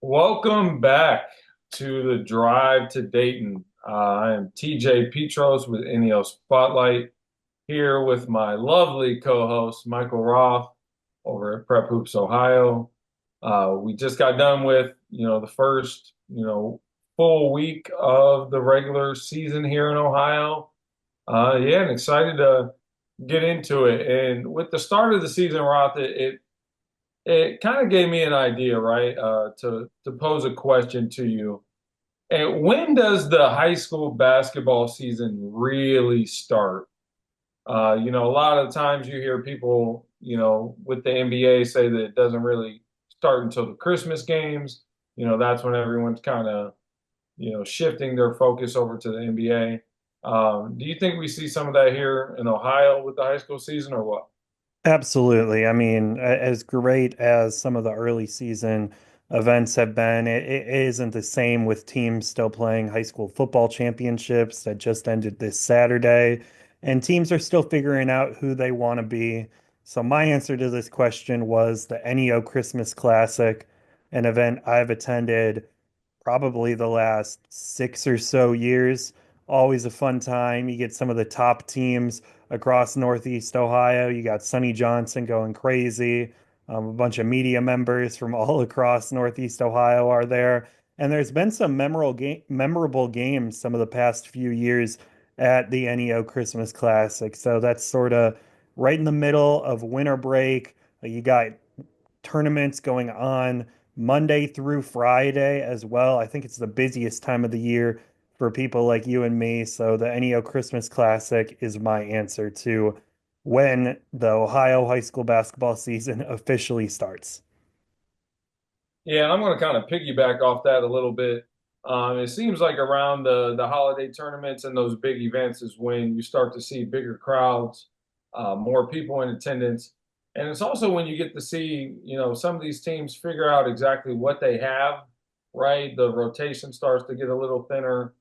Welcome back to the drive to Dayton. I am TJ Peatross with NEO Spotlight here with my lovely co-host Michael Roth over at Prep Hoops Ohio. We just got done with the first full week of the regular season here in Ohio. Yeah, and excited to get into it. And with the start of the season, Roth, it kind of gave me an idea, right? To pose a question to you. And when does the high school basketball season really start? A lot of times you hear people, with the NBA say that it doesn't really start until the Christmas games. That's when everyone's kind of, shifting their focus over to the NBA. Do you think we see some of that here in Ohio with the high school season or what? Absolutely. I mean, as great as some of the early season events have been, it isn't the same with teams still playing high school football championships that just ended this Saturday, and teams are still figuring out who they want to be. So my answer to this question was the NEO Christmas Classic, an event I've attended probably the last 6 or so years. Always a fun time. You get some of the top teams across Northeast Ohio. You got Sonny Johnson going crazy. A bunch of media members from all across Northeast Ohio are there. And there's been some memorable games some of the past few years at the NEO Christmas Classic. So that's sort of right in the middle of winter break. You got tournaments going on Monday through Friday as well. I think it's the busiest time of the year for people like you and me. So the NEO Christmas Classic is my answer to when the Ohio high school basketball season officially starts. Yeah, and I'm going to kind of piggyback off that a little bit. It seems like around the holiday tournaments and those big events is when you start to see bigger crowds, more people in attendance, and it's also when you get to see some of these teams figure out exactly what they have. Right, the rotation starts to get a little thinner.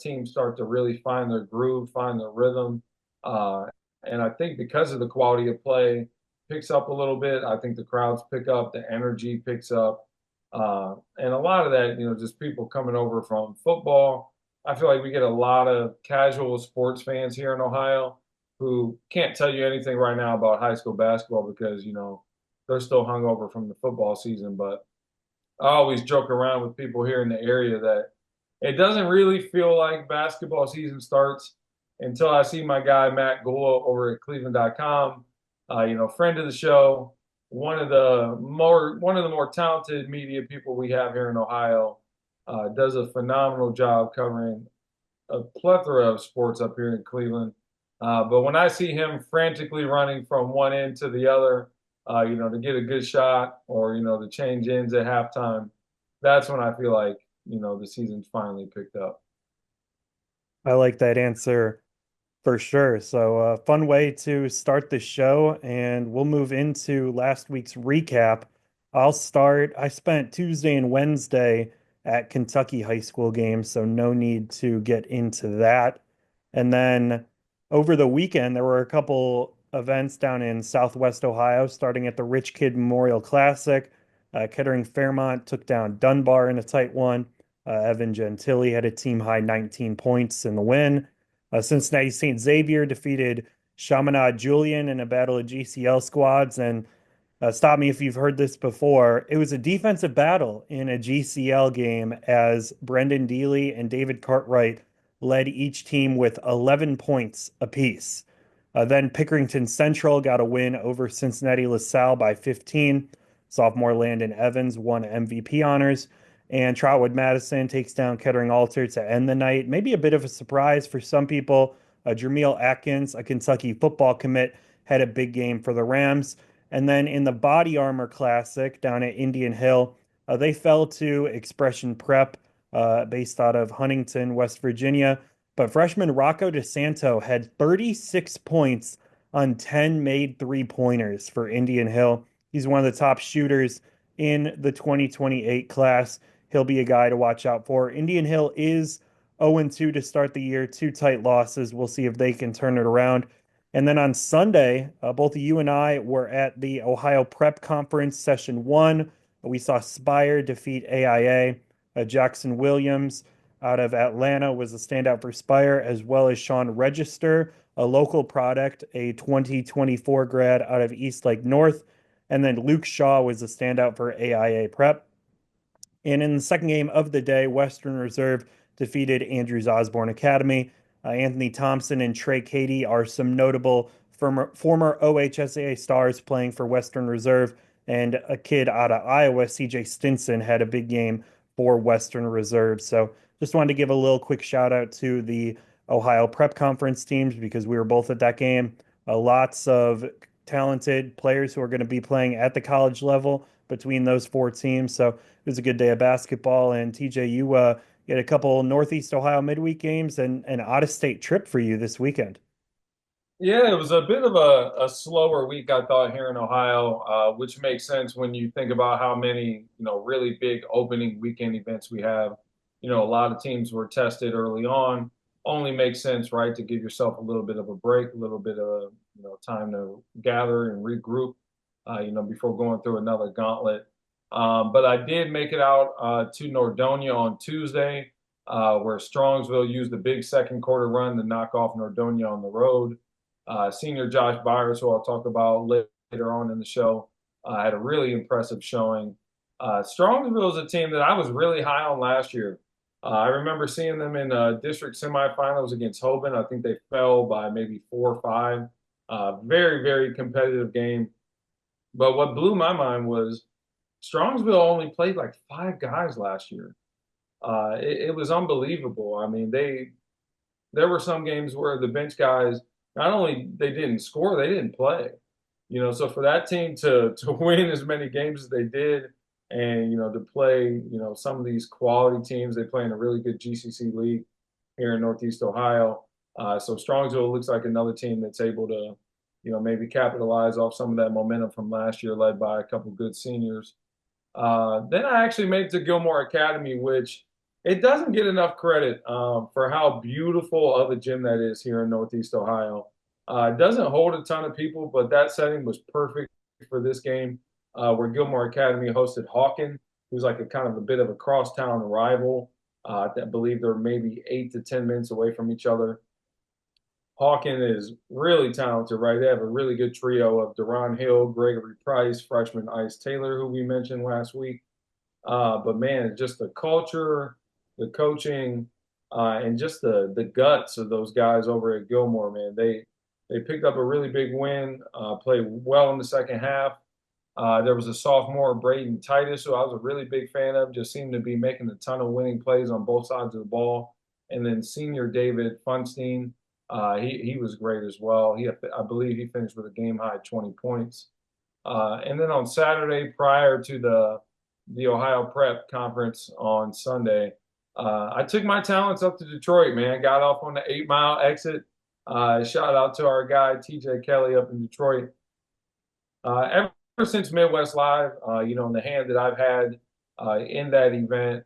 Teams start to really find their groove, find their rhythm, uh, and I think because of the quality of play picks up a little bit. I think the crowds pick up, the energy picks up. And a lot of that, just people coming over from football. I feel like we get a lot of casual sports fans here in Ohio who can't tell you anything right now about high school basketball because, they're still hungover from the football season. But I always joke around with people here in the area that it doesn't really feel like basketball season starts until I see my guy Matt Gula over at Cleveland.com, friend of the show, one of the more talented media people we have here in Ohio, does a phenomenal job covering a plethora of sports up here in Cleveland. But when I see him frantically running from one end to the other, to get a good shot or, to change ends at halftime, that's when I feel like, the season's finally picked up. I like that answer for sure. So, fun way to start the show, and we'll move into last week's recap. I'll start. I spent Tuesday and Wednesday at Kentucky high school games, so no need to get into that. And then over the weekend, there were a couple events down in Southwest Ohio, starting at the Rich Kid Memorial Classic. Kettering Fairmont took down Dunbar in a tight one. Evan Gentili had a team high 19 points in the win. Cincinnati St. Xavier defeated Chaminade Julian in a battle of GCL squads. And stop me if you've heard this before. It was a defensive battle in a GCL game as Brendan Deely and David Cartwright led each team with 11 points apiece. Then Pickerington Central got a win over Cincinnati LaSalle by 15. Sophomore Landon Evans won MVP honors. And Trotwood Madison takes down Kettering Alter to end the night. Maybe a bit of a surprise for some people. Jermeel Atkins, a Kentucky football commit, had a big game for the Rams. And then in the Body Armor Classic down at Indian Hill, they fell to Expression Prep based out of Huntington, West Virginia. But freshman Rocco DeSanto had 36 points on 10 made three-pointers for Indian Hill. He's one of the top shooters in the 2028 class. He'll be a guy to watch out for. Indian Hill is 0-2 to start the year, two tight losses. We'll see if they can turn it around. And then on Sunday, both you and I were at the Ohio Prep Conference Session 1. We saw Spire defeat AIA. Jackson Williams out of Atlanta was a standout for Spire, as well as Sean Register, a local product, a 2024 grad out of Eastlake North. And then Luke Shaw was a standout for AIA Prep. And in the second game of the day, Western Reserve defeated Andrews Osborne Academy. Anthony Thompson and Trey Cady are some notable former OHSAA stars playing for Western Reserve. And a kid out of Iowa, CJ Stinson, had a big game for Western Reserve. So just wanted to give a little quick shout out to the Ohio Prep Conference teams because we were both at that game. Lots of talented players who are going to be playing at the college level between those four teams. So it was a good day of basketball. And TJ, you had a couple Northeast Ohio midweek games and an out-of-state trip for you this weekend. Yeah, it was a bit of a slower week, I thought, here in Ohio, which makes sense when you think about how many, really big opening weekend events we have. A lot of teams were tested early on. Only makes sense, right, to give yourself a little bit of a break, a little bit of, time to gather and regroup, before going through another gauntlet. But I did make it out to Nordonia on Tuesday, where Strongsville used a big second quarter run to knock off Nordonia on the road. Senior Josh Byers, who I'll talk about later on in the show, had a really impressive showing. Strongsville is a team that I was really high on last year. I remember seeing them in district semifinals against Hoban. I think they fell by maybe 4 or 5. Very, very competitive game. But what blew my mind was Strongsville only played like 5 guys last year. It was unbelievable. I mean, there were some games where the bench guys not only they didn't score, they didn't play. So for that team to win as many games as they did, and to play some of these quality teams, they play in a really good GCC league here in Northeast Ohio. So Strongsville looks like another team that's able to maybe capitalize off some of that momentum from last year, led by a couple good seniors. Then I actually made it to Gilmore Academy, which it doesn't get enough credit for how beautiful of a gym that is here in Northeast Ohio. It doesn't hold a ton of people, but that setting was perfect for this game, where Gilmore Academy hosted Hawken, who's like a kind of a bit of a crosstown rival. I believe they're maybe 8 to 10 minutes away from each other. Hawken is really talented, right? They have a really good trio of Deron Hill, Gregory Price, freshman Ice Taylor, who we mentioned last week. But man, just the culture, the coaching, and just the guts of those guys over at Gilmore, man. They picked up a really big win, played well in the second half. There was a sophomore, Braden Titus, who I was a really big fan of, just seemed to be making a ton of winning plays on both sides of the ball. And then senior David Funstein, he was great as well. I believe he finished with a game high 20 points. And then on Saturday, prior to the Ohio Prep Conference on Sunday, I took my talents up to Detroit, man. Got off on the 8 Mile exit. Shout out to our guy, TJ Kelly, up in Detroit. Ever since Midwest Live, in the hand that I've had in that event,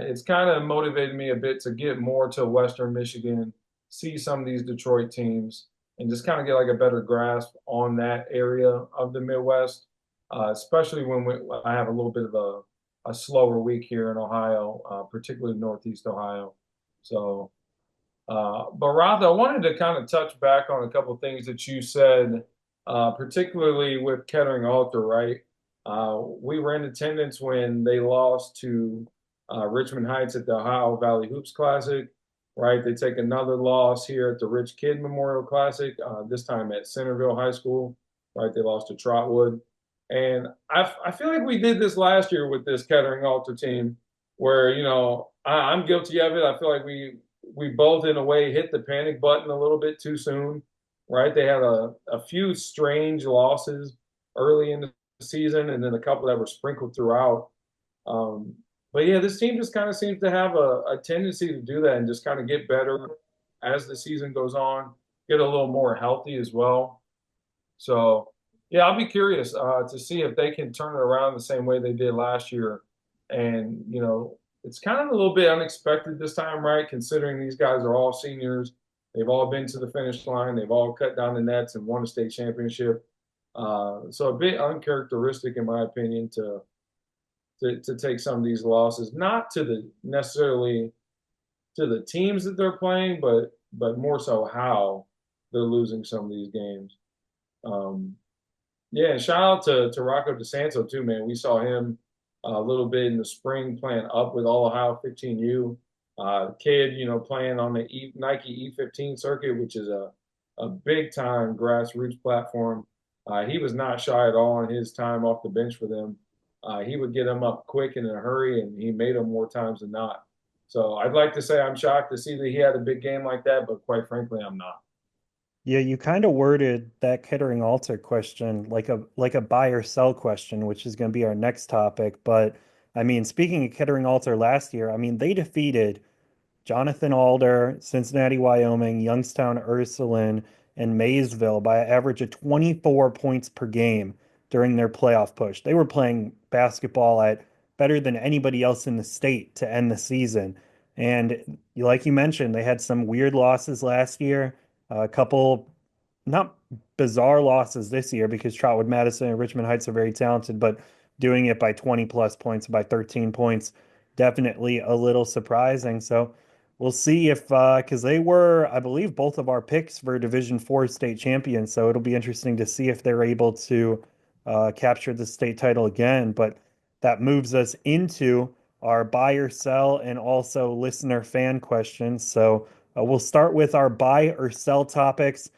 it's kind of motivated me a bit to get more to Western Michigan, see some of these Detroit teams, and just kind of get like a better grasp on that area of the Midwest, especially when I have a little bit of a slower week here in Ohio, particularly Northeast Ohio. So, but Roth, I wanted to kind of touch back on a couple of things that you said, particularly with Kettering Alter, right? We were in attendance when they lost to Richmond Heights at the Ohio Valley Hoops Classic, right? They take another loss here at the Rich Kidd Memorial Classic, this time at Centerville High School, right? They lost to Trotwood. And I feel like we did this last year with this Kettering Alter team where, I'm guilty of it. I feel like we both, in a way, hit the panic button a little bit too soon, right? They had a few strange losses early in the season and then a couple that were sprinkled throughout. But yeah, this team just kind of seems to have a tendency to do that and just kind of get better as the season goes on, get a little more healthy as well. So yeah, I'll be curious to see if they can turn it around the same way they did last year. And it's kind of a little bit unexpected this time, right? Considering these guys are all seniors, they've all been to the finish line, they've all cut down the nets and won a state championship. So a bit uncharacteristic, in my opinion, to to take some of these losses, not to the necessarily to the teams that they're playing, but more so how they're losing some of these games. Um, yeah, and shout out to Rocco DeSanto too, man. We saw him a little bit in the spring playing up with All Ohio 15U. Kid, playing on the Nike E15 circuit, which is a big time grassroots platform. He was not shy at all in his time off the bench for them. He would get them up quick and in a hurry, and he made them more times than not. So I'd like to say I'm shocked to see that he had a big game like that, but quite frankly, I'm not. Yeah, you kind of worded that Kettering Alter question like a buy or sell question, which is going to be our next topic. But I mean, speaking of Kettering Alter last year, I mean, they defeated Jonathan Alder, Cincinnati, Wyoming, Youngstown, Ursuline, and Maysville by an average of 24 points per game during their playoff push. They were playing basketball at better than anybody else in the state to end the season. And like you mentioned, they had some weird losses last year, a couple not bizarre losses this year because Trotwood Madison and Richmond Heights are very talented, but doing it by 20 plus points, by 13 points, definitely a little surprising. So we'll see if because they were, I believe, both of our picks for Division Four state champions. So it'll be interesting to see if they're able to capture the state title again. But that moves us into our buy or sell and also listener fan questions. So we'll start with our buy or sell topics.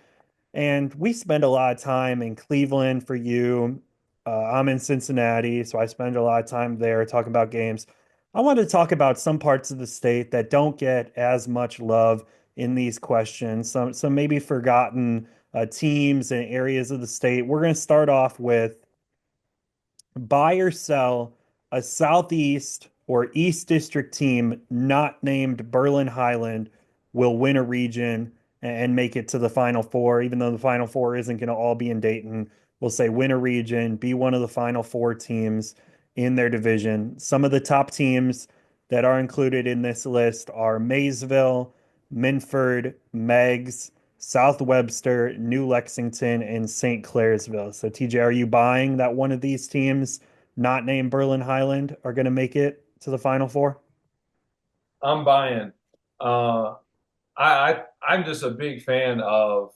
And we spend a lot of time in Cleveland for you. I'm in Cincinnati, so I spend a lot of time there talking about games. I want to talk about some parts of the state that don't get as much love in these questions, some maybe forgotten teams and areas of the state. We're going to start off with buy or sell a Southeast or East District team not named Berlin Highland will win a region and make it to the Final Four, even though the Final Four isn't going to all be in Dayton. We'll say win a region, be one of the Final Four teams in their division. Some of the top teams that are included in this list are Maysville, Minford, Meigs, South Webster, New Lexington, and St. Clairsville. So, TJ, are you buying that one of these teams, not named Berlin Highland, are going to make it to the Final Four? I'm buying. Uh, I'm just a big fan of,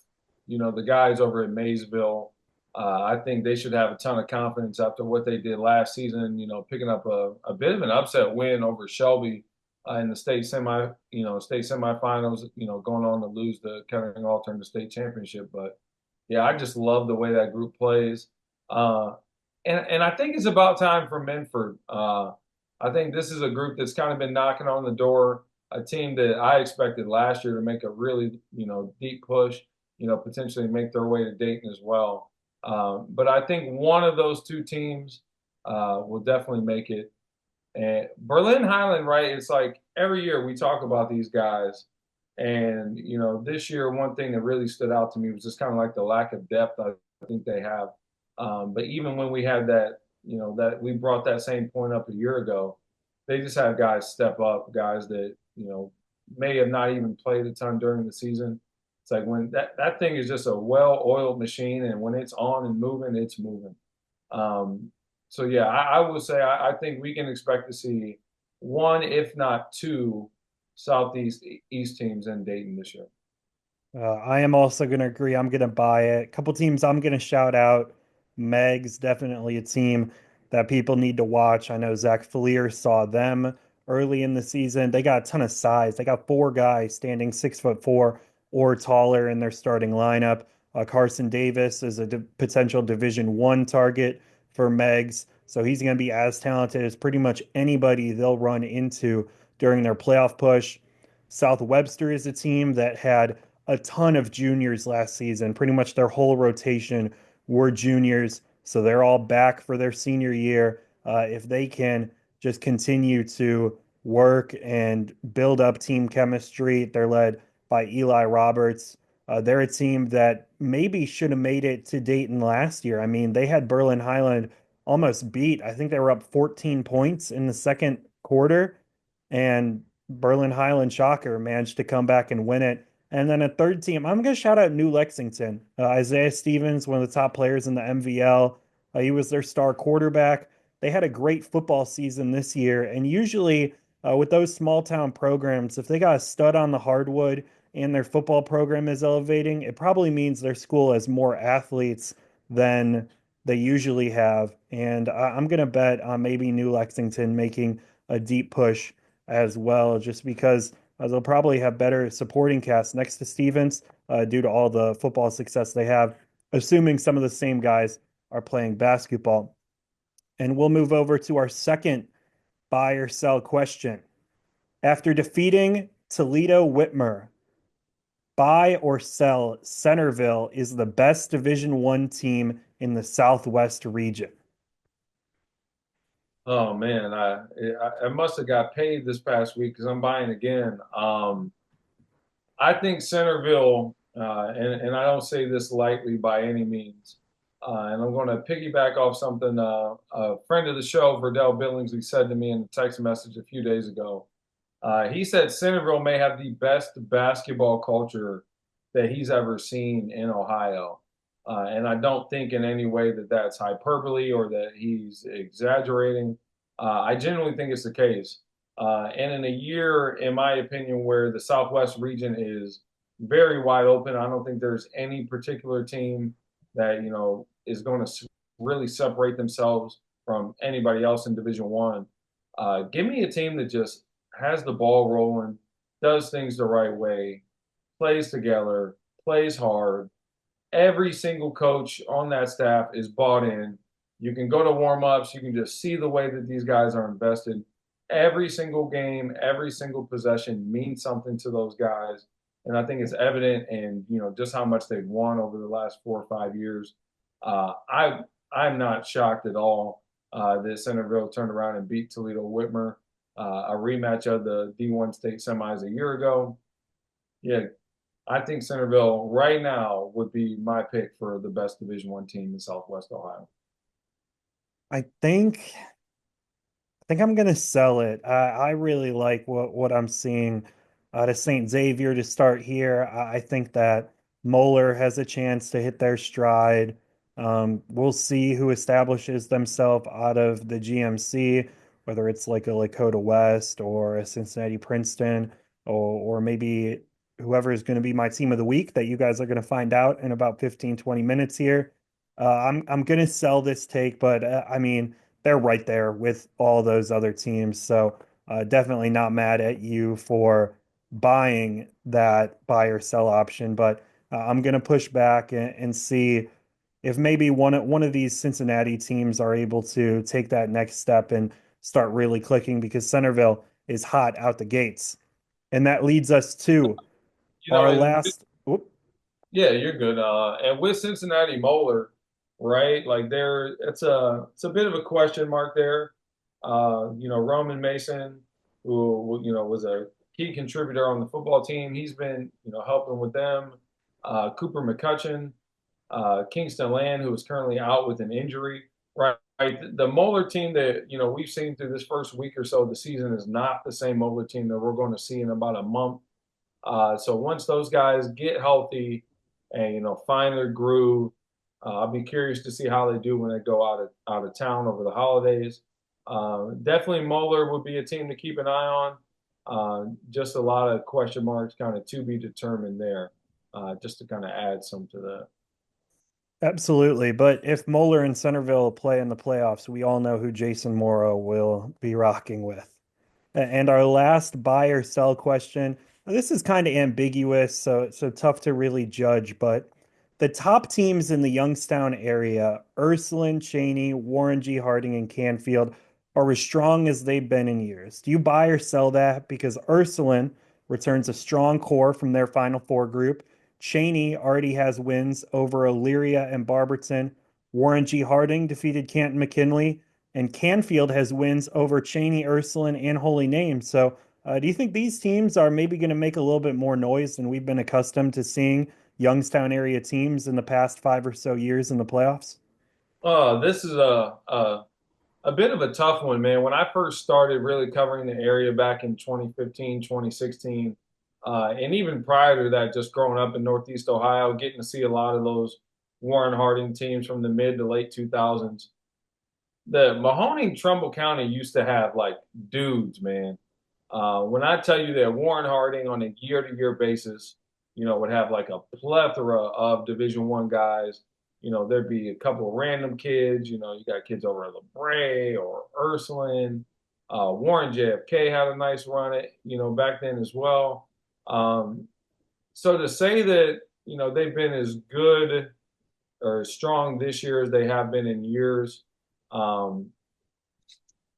the guys over at Maysville. I think they should have a ton of confidence after what they did last season. Picking up a bit of an upset win over Shelby in the state semifinals. Going on to lose the Kettering Alter in the state championship. But yeah, I just love the way that group plays. Uh, and I think it's about time for Minford. I think this is a group that's kind of been knocking on the door, a team that I expected last year to make a really, deep push, potentially make their way to Dayton as well. But I think one of those two teams will definitely make it. And Berlin Highland, right? It's like every year we talk about these guys. And, this year, one thing that really stood out to me was just kind of like the lack of depth I think they have. But even when we had that, that we brought that same point up a year ago, they just have guys step up, guys that, may have not even played a ton during the season. It's like when that thing is just a well-oiled machine, and when it's on and moving, it's moving. Um, so yeah, I will say I think we can expect to see one, if not two, Southeast East teams in Dayton this year. I am also going to agree. I'm going to buy it. A couple teams I'm going to shout out. Meg's definitely a team that people need to watch. I know Zach Fleer saw them early in the season. They got a ton of size. They got four guys standing 6'4" or taller in their starting lineup. Carson Davis is a potential Division One target for Megs, so he's going to be as talented as pretty much anybody they'll run into during their playoff push. South Webster is a team that had a ton of juniors last season. Pretty much their whole rotation were juniors, so they're all back for their senior year. If they can just continue to work and build up team chemistry, they're led by Eli Roberts. They're a team that maybe should have made it to Dayton last year. I mean, they had Berlin Highland almost beat. I think they were up 14 points in the second quarter, and Berlin Highland Shocker managed to come back and win it. And then a third team, I'm going to shout out New Lexington. Isaiah Stevens, one of the top players in the MVL. He was their star quarterback. they had a great football season this year. And usually, with those small town programs, if they got a stud on the hardwood and their football program is elevating, it probably means their school has more athletes than they usually have. And I'm going to bet on maybe New Lexington making a deep push as well, just because they'll probably have better supporting cast next to Stevens due to all the football success they have, assuming some of the same guys are playing basketball. And we'll move over to our second buy or sell question. After defeating Toledo Whitmer, buy or sell Centerville is the best Division One team in the Southwest region. Oh man, I must have got paid this past week because I'm buying again. I think Centerville, and I don't say this lightly by any means, and I'm going to piggyback off something a friend of the show, Verdell Billingsley, said to me in a text message a few days ago. He said Centerville may have the best basketball culture that he's ever seen in Ohio. And I don't think in any way that that's hyperbole or that he's exaggerating. I genuinely think it's the case. And in a year, in my opinion, where the Southwest region is very wide open, I don't think there's any particular team that, is going to really separate themselves from anybody else in Division One. Give me a team that just has the ball rolling, does things the right way, plays together, plays hard. Every single coach on that staff is bought in. You can go to warm-ups, you can just see the way that these guys are invested. Every single game, every single possession means something to those guys. And I think it's evident in, just how much they've won over the last 4 or 5 years. I'm not shocked at all that Centerville turned around and beat Toledo Whitmer, a rematch of the D1 state semis a year ago. Yeah, I think Centerville right now would be my pick for the best Division One team in Southwest Ohio. I think I'm gonna sell it. I really like what I'm seeing out of St. Xavier to start here. I think that Moeller has a chance to hit their stride. We'll see who establishes themselves out of the GMC, whether it's like a Lakota West or a Cincinnati Princeton, or maybe whoever is going to be my team of the week that you guys are going to find out in about 15, 20 minutes here. I'm gonna sell this take, but I mean they're right there with all those other teams. So definitely not mad at you for buying that buy or sell option. But I'm going to push back and see if maybe one of these Cincinnati teams are able to take that next step and start really clicking because Centerville is hot out the gates. And that leads us to our And last. Whoop, yeah, you're good. And with Cincinnati Moeller, right? Like it's a bit of a question mark there. Roman Mason, who was a key contributor on the football team, he's been helping with them. Cooper McCutcheon, Kingston Land, who is currently out with an injury. Right, the Moeller team that we've seen through this first week or so of the season is not the same Moeller team that we're going to see in about a month. So once those guys get healthy and find their groove, I'll be curious to see how they do when they go out of town over the holidays. Definitely Moeller would be a team to keep an eye on. Just a lot of question marks, kind of to be determined there. Just to kind of add some to that. absolutely. But if Moeller and Centerville play in the playoffs, we all know who Jason Morrow will be rocking with. And our last buy or sell question. This is kind of ambiguous, so tough to really judge, but the top teams in the Youngstown area, Ursuline, Cheney, Warren G. Harding, and Canfield, are as strong as they've been in years. Do you buy or sell that? Because Ursuline returns a strong core from their Final Four group. Cheney already has wins over Elyria and Barberton. Warren G. Harding defeated Canton McKinley and Canfield has wins over Cheney, Ursuline, and Holy Name. So, do you think these teams are maybe going to make a little bit more noise than we've been accustomed to seeing Youngstown area teams in the past 5 or so years in the playoffs? This is a bit of a tough one, man. When I first started really covering the area back in 2015, 2016, and even prior to that, just growing up in Northeast Ohio, getting to see a lot of those Warren Harding teams from the mid to late 2000s. the Mahoning Trumbull County used to have like dudes, man. When I tell you that Warren Harding on a year-to-year basis, would have like a plethora of Division I guys. There'd be a couple of random kids. You got kids over at LeBray or Ursuline. Warren JFK had a nice run at, back then as well. Um, so to say that, they've been as good or as strong this year as they have been in years, um,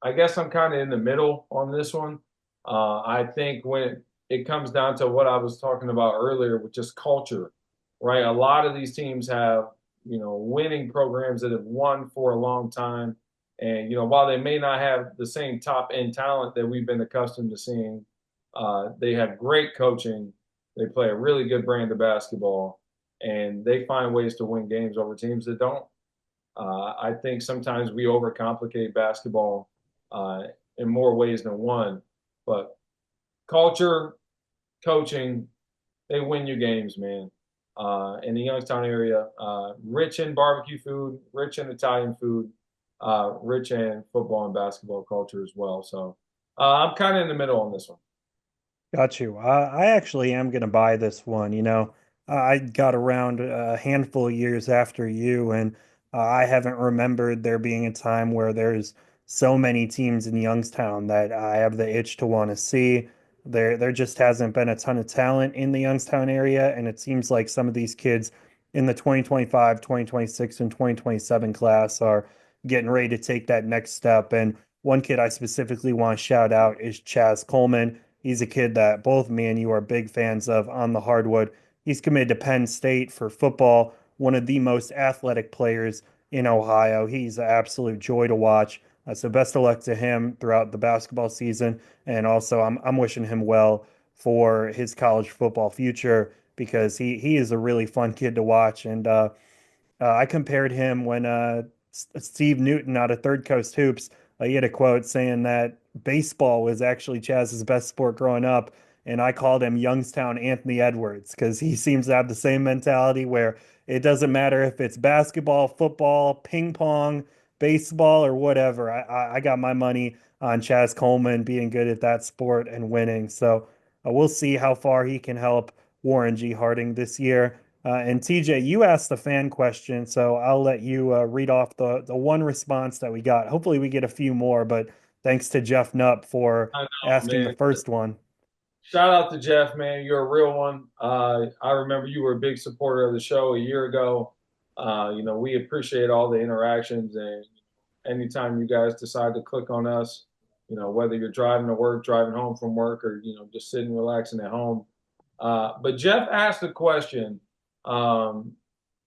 I guess I'm kind of in the middle on this one. I think when it comes down to what I was talking about earlier with just culture, right? A lot of these teams have, winning programs that have won for a long time. And, while they may not have the same top end talent that we've been accustomed to seeing, they have great coaching. They play a really good brand of basketball, and they find ways to win games over teams that don't. I think sometimes we overcomplicate basketball uh, in more ways than one. But culture, coaching, they win you games, man. In the Youngstown area, rich in barbecue food, rich in Italian food, rich in football and basketball culture as well. So I'm kind of in the middle on this one. Got you. I actually am going to buy this one. I got around a handful of years after you, and I haven't remembered there being a time where there's so many teams in Youngstown that I have the itch to want to see. There just hasn't been a ton of talent in the Youngstown area, and it seems like some of these kids in the 2025, 2026, and 2027 class are getting ready to take that next step. And one kid I specifically want to shout out is Chaz Coleman. He's a kid that both me and you are big fans of on the hardwood. He's committed to Penn State for football, one of the most athletic players in Ohio. He's an absolute joy to watch. So best of luck to him throughout the basketball season, and also I'm wishing him well for his college football future because he is a really fun kid to watch. And I compared him when Steve Newton out of Third Coast Hoops, he had a quote saying that baseball was actually Chaz's best sport growing up. And I called him Youngstown Anthony Edwards because he seems to have the same mentality where it doesn't matter if it's basketball, football, ping pong, baseball, or whatever. I got my money on Chaz Coleman being good at that sport and winning. So we'll see how far he can help Warren G. Harding this year. And TJ, you asked the fan question, so I'll let you read off the one response that we got. Hopefully, we get a few more, but thanks to Jeff Nupp for I know, asking the man. first one. Shout out to Jeff, man. You're a real one. I remember you were a big supporter of the show a year ago. We appreciate all the interactions, and anytime you guys decide to click on us, whether you're driving to work, driving home from work, or just sitting relaxing at home. But Jeff asked a question, um,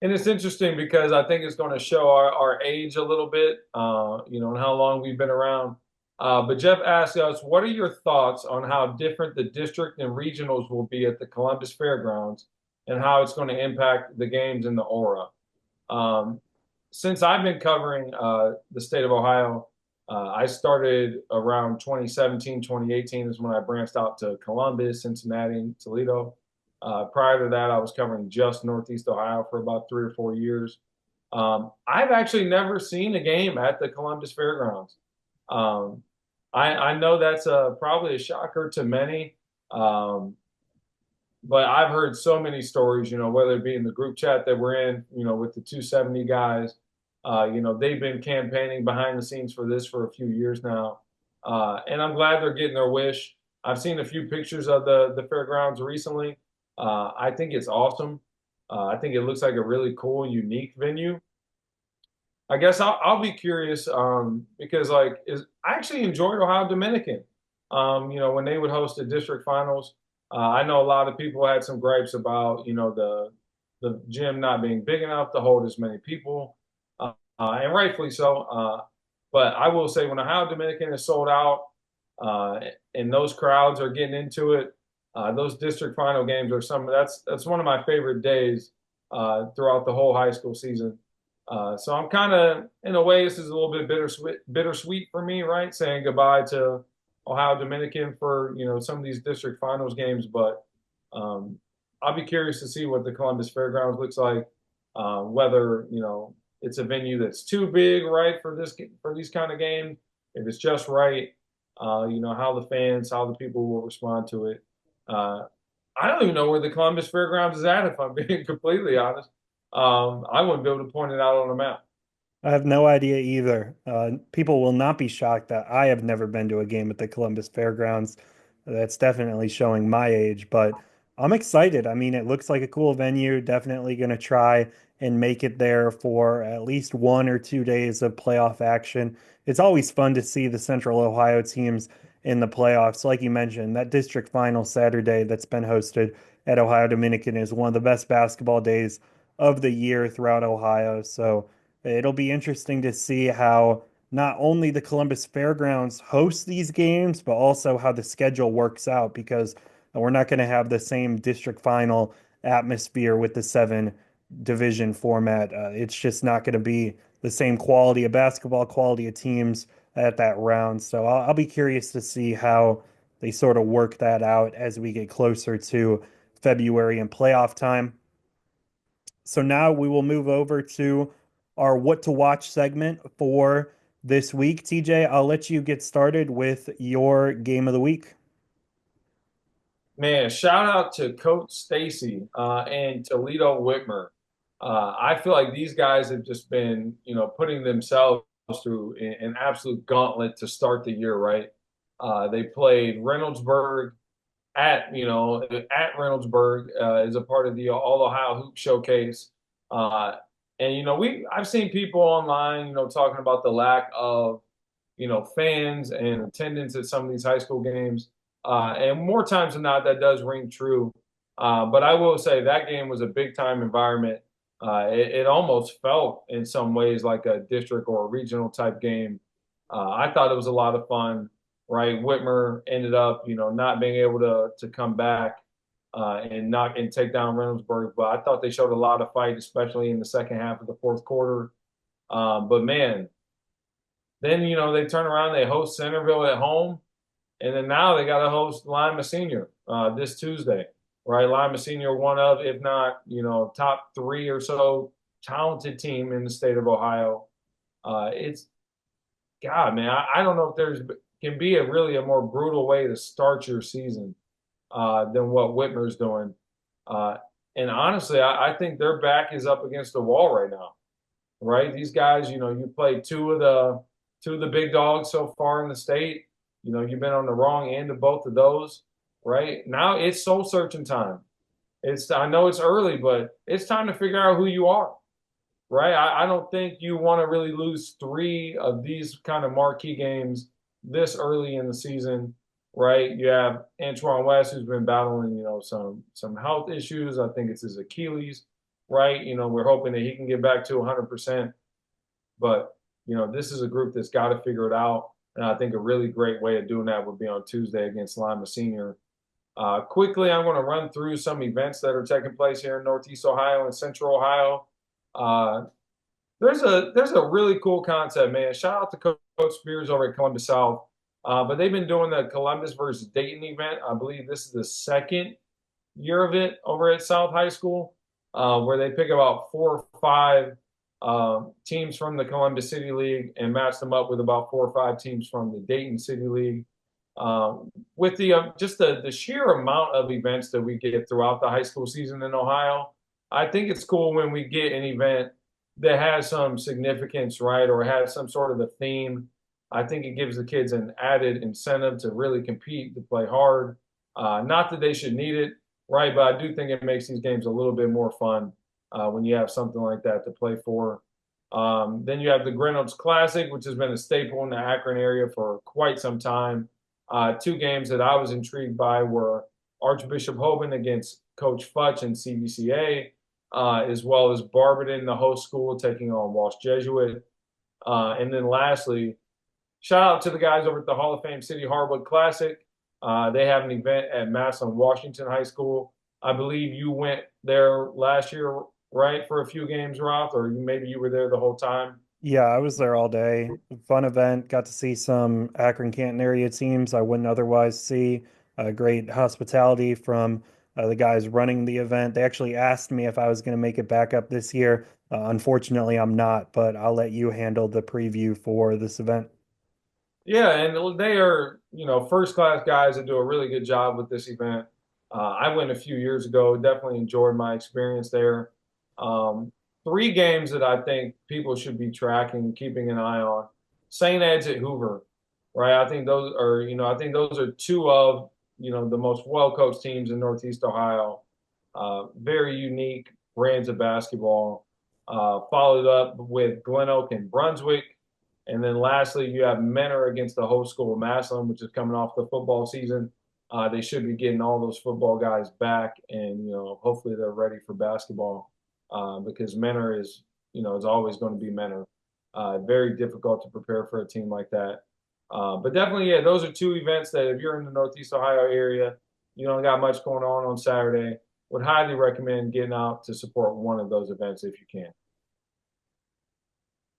and it's interesting because I think it's going to show our age a little bit, and how long we've been around. But Jeff asked us, what are your thoughts on how different the district and regionals will be at the Columbus Fairgrounds and how it's going to impact the games in the Aura? Um, since I've been covering the state of Ohio, I started around 2017, 2018 is when I branched out to Columbus, Cincinnati, and Toledo. Prior to that, I was covering just Northeast Ohio for about 3 or 4 years. I've actually never seen a game at the Columbus Fairgrounds. Um, I know that's probably a shocker to many, um, but I've heard so many stories, whether it be in the group chat that we're in, with the 270 guys. They've been campaigning behind the scenes for this for a few years now. And I'm glad they're getting their wish. I've seen a few pictures of the fairgrounds recently. I think it's awesome. I think it looks like a really cool, unique venue. I guess I'll be curious because I actually enjoyed Ohio Dominican. When they would host the district finals, I know a lot of people had some gripes about the gym not being big enough to hold as many people, and rightfully so. But I will say when Ohio Dominican is sold out uh, and those crowds are getting into it, those district final games are that's one of my favorite days throughout the whole high school season. So I'm kind of, in a way, this is a little bit bittersweet for me, right? Saying goodbye to Ohio Dominican for some of these district finals games, but um, I'll be curious to see what the Columbus Fairgrounds looks like. Whether it's a venue that's too big, right, for these kind of games. If it's just right, how the fans, how the people will respond to it. Uh, I don't even know where the Columbus Fairgrounds is at, if I'm being completely honest. I wouldn't be able to point it out on a map. I have no idea either. People will not be shocked that I have never been to a game at the Columbus Fairgrounds. That's definitely showing my age, but I'm excited. I mean, it looks like a cool venue. Definitely going to try and make it there for at least 1 or 2 days of playoff action. It's always fun to see the Central Ohio teams in the playoffs. Like you mentioned, that district final Saturday that's been hosted at Ohio Dominican is one of the best basketball days of the year throughout Ohio. So, it'll be interesting to see how not only the Columbus Fairgrounds host these games, but also how the schedule works out because we're not going to have the same district final atmosphere with the seven division format. It's just not going to be the same quality of basketball, quality of teams at that round. So I'll be curious to see how they sort of work that out as we get closer to February and playoff time. So now we will move over to our what to watch segment for this week. TJ, I'll let you get started with your game of the week. Man, shout out to Coach Stacy and Toledo Whitmer. I feel like these guys have just been, putting themselves through an absolute gauntlet to start the year, right? They played Reynoldsburg at Reynoldsburg as a part of the All Ohio Hoop Showcase. Uh, and I've seen people online, talking about the lack of fans and attendance at some of these high school games. And more times than not, that does ring true. But I will say that game was a big time environment. It almost felt in some ways like a district or a regional type game. I thought it was a lot of fun, right? Whitmer ended up, not being able to come back and take down Reynoldsburg, but I thought they showed a lot of fight, especially in the second half of the fourth quarter. But man, then they turn around, they host Centerville at home, and then now they got to host Lima Senior this Tuesday, right? Lima Senior, one of, if not, top three or so talented team in the state of Ohio. It's God, man, I don't know if there's can be a more brutal way to start your season than what Whitmer's doing. Uh, and honestly, I think their back is up against the wall right now, right? These guys, you played two of the big dogs so far in the state. You've been on the wrong end of both of those, right? Now it's soul searching time. I know it's early, but it's time to figure out who you are, right? I don't think you want to really lose three of these kind of marquee games this early in the season, right? You have Antoine West, who's been battling, some health issues. I think it's his Achilles, right? We're hoping that he can get back to 100%. But this is a group that's got to figure it out. And I think a really great way of doing that would be on Tuesday against Lima Senior. Quickly, I'm going to run through some events that are taking place here in Northeast Ohio and Central Ohio. Uh, there's a really cool concept, man. Shout out to Coach Spears over at Columbus South. But they've been doing the Columbus versus Dayton event. I believe this is the second year of it over at South High School, where they pick about 4 or 5 teams from the Columbus City League and match them up with about 4 or 5 teams from the Dayton City League. With just the sheer amount of events that we get throughout the high school season in Ohio, I think it's cool when we get an event that has some significance, right, or has some sort of a theme. I think it gives the kids an added incentive to really compete, to play hard. Not that they should need it, right, but I do think it makes these games a little bit more fun when you have something like that to play for. Then you have the Greenwich Classic, which has been a staple in the Akron area for quite some time. 2 games that I was intrigued by were Archbishop Hoban against Coach Futch and CVCA, as well as Barberton, the host school, taking on Walsh Jesuit. And then lastly, shout out to the guys over at the Hall of Fame City Hardwood Classic. They have an event at Massillon Washington High School. I believe you went there last year, right, for a few games, Roth, or maybe you were there the whole time. Yeah, I was there all day. Fun event. Got to see some Akron Canton area teams I wouldn't otherwise see. Great hospitality from the guys running the event. They actually asked me if I was going to make it back up this year. Unfortunately, I'm not, but I'll let you handle the preview for this event. Yeah, and they are, first class guys that do a really good job with this event. I went a few years ago, definitely enjoyed my experience there. Um, Three games that I think people should be tracking, keeping an eye on. St. Ed's at Hoover, right? I think those are two of, the most well-coached teams in Northeast Ohio. Very unique brands of basketball. Followed up with Glen Oak and Brunswick. And then lastly, you have Mentor against the host school of Massillon, which is coming off the football season. They should be getting all those football guys back, and hopefully they're ready for basketball because Mentor is always going to be Mentor. Very difficult to prepare for a team like that. But definitely, yeah, those are two events that if you're in the Northeast Ohio area, you don't got much going on Saturday. Would highly recommend getting out to support one of those events if you can.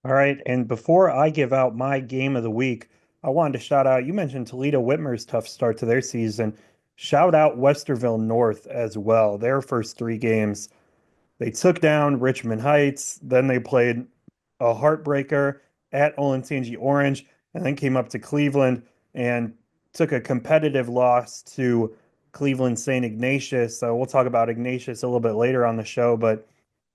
All right. And before I give out my game of the week, I wanted to shout out, you mentioned Toledo Whitmer's tough start to their season. Shout out Westerville North as well. Their first three games, they took down Richmond Heights, then they played a heartbreaker at Olentangy Orange, and then came up to Cleveland and took a competitive loss to Cleveland St. Ignatius. So we'll talk about Ignatius a little bit later on the show, but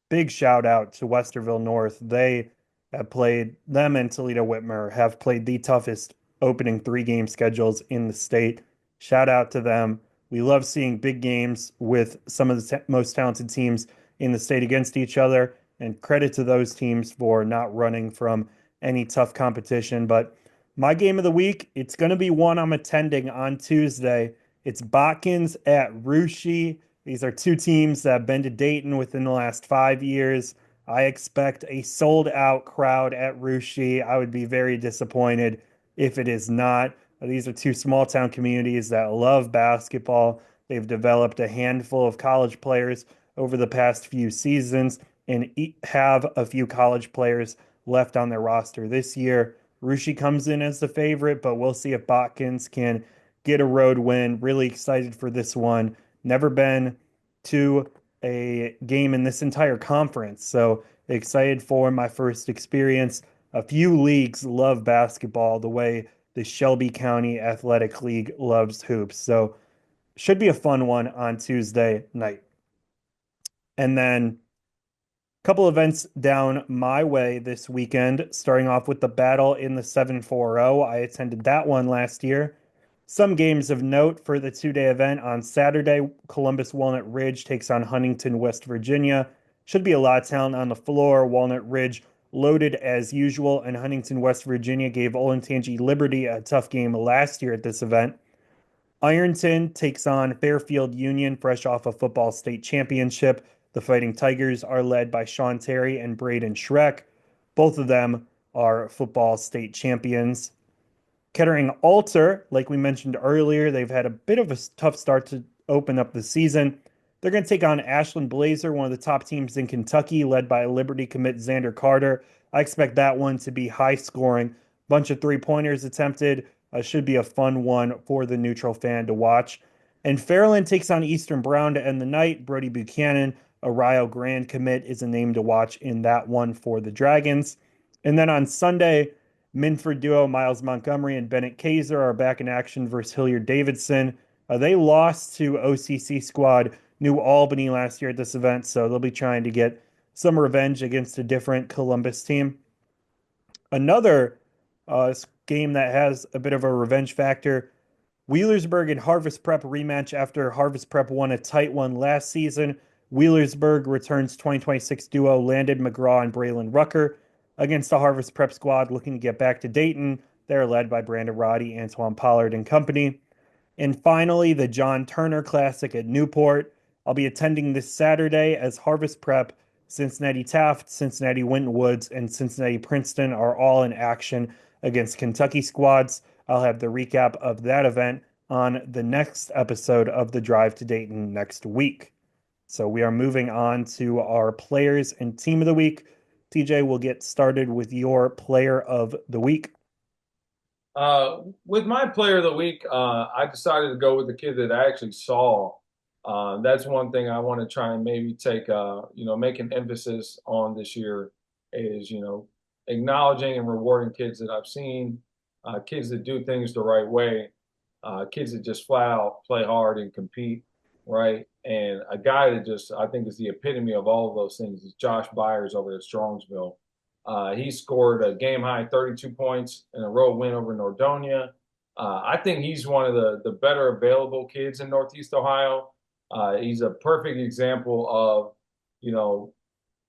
big shout out to Westerville North. They have played, them and Toledo Whitmer have played the toughest opening three-game schedules in the state. Shout out to them. We love seeing big games with some of the most talented teams in the state against each other. And credit to those teams for not running from any tough competition. But my game of the week, it's going to be one I'm attending on Tuesday. It's Botkins at Russia. These are two teams that have been to Dayton within the last 5 years. I expect a sold out crowd at Russia. I would be very disappointed if it is not. These are two small town communities that love basketball. They've developed a handful of college players over the past few seasons and have a few college players left on their roster this year. Russia comes in as the favorite, but we'll see if Botkins can get a road win. Really excited for this one. Never been to a game in this entire conference. So excited for my first experience. A few leagues love basketball the way the Shelby County Athletic League loves hoops. So should be a fun one on Tuesday night. And then a couple events down my way this weekend, starting off with the battle in the 740. I attended that one last year. Some games of note for the 2 day event on Saturday. Columbus Walnut Ridge takes on Huntington, West Virginia. Should be a lot of talent on the floor. Walnut Ridge loaded as usual, and Huntington, West Virginia gave Olentangy Liberty a tough game last year at this event. Ironton takes on Fairfield Union, fresh off a football state championship. The Fighting Tigers are led by Sean Terry and Braden Schreck. Both of them are football state champions. Kettering Alter, like we mentioned earlier, they've had a bit of a tough start to open up the season. They're going to take on Ashland Blazer, one of the top teams in Kentucky, led by Liberty commit Xander Carter. I expect that one to be high scoring. Bunch of three-pointers attempted. Should be a fun one for the neutral fan to watch. And Fairland takes on Eastern Brown to end the night. Brody Buchanan, a Rio Grande commit, is a name to watch in that one for the Dragons. And then on Sunday, Minford duo Miles Montgomery and Bennett Kaiser are back in action versus Hilliard Davidson. They lost to OCC squad New Albany last year at this event, so they'll be trying to get some revenge against a different Columbus team. Another game that has a bit of a revenge factor. Wheelersburg and Harvest Prep rematch after Harvest Prep won a tight one last season. Wheelersburg returns 2026 duo Landon McGraw and Braylon Rucker against the Harvest Prep squad looking to get back to Dayton. They're led by Brandon Roddy, Antoine Pollard, and company. And finally, the John Turner Classic at Newport. I'll be attending this Saturday as Harvest Prep, Cincinnati Taft, Cincinnati Winton Woods, and Cincinnati Princeton are all in action against Kentucky squads. I'll have the recap of that event on the next episode of the Drive to Dayton next week. So we are moving on to our players and team of the week. TJ, will get started with your player of the week. With my player of the week, I decided to go with the kid that I actually saw That's one thing I want to try and maybe take, make an emphasis on this year is, acknowledging and rewarding kids that I've seen, kids that do things the right way, kids that just flat out play hard and compete, right? And a guy that just, I think, is the epitome of all of those things is Josh Byers over at Strongsville. He scored a game high 32 points in a road win over Nordonia. I think he's one of the better available kids in Northeast Ohio. He's a perfect example of, you know,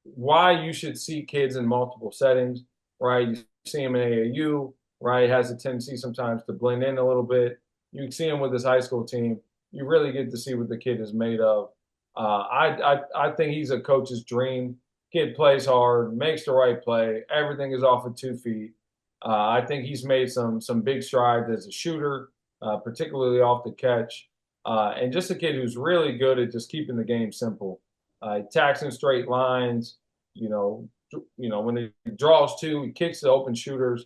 why you should see kids in multiple settings, right? You see him in AAU, right? Has a tendency sometimes to blend in a little bit. You see him with his high school team. You really get to see what the kid is made of. I think he's a coach's dream. Kid plays hard, makes the right play. Everything is off of 2 feet. I think he's made some big strides as a shooter, particularly off the catch, and just a kid who's really good at just keeping the game simple. Attacks in straight lines. You know, when he draws two, he kicks the open shooters.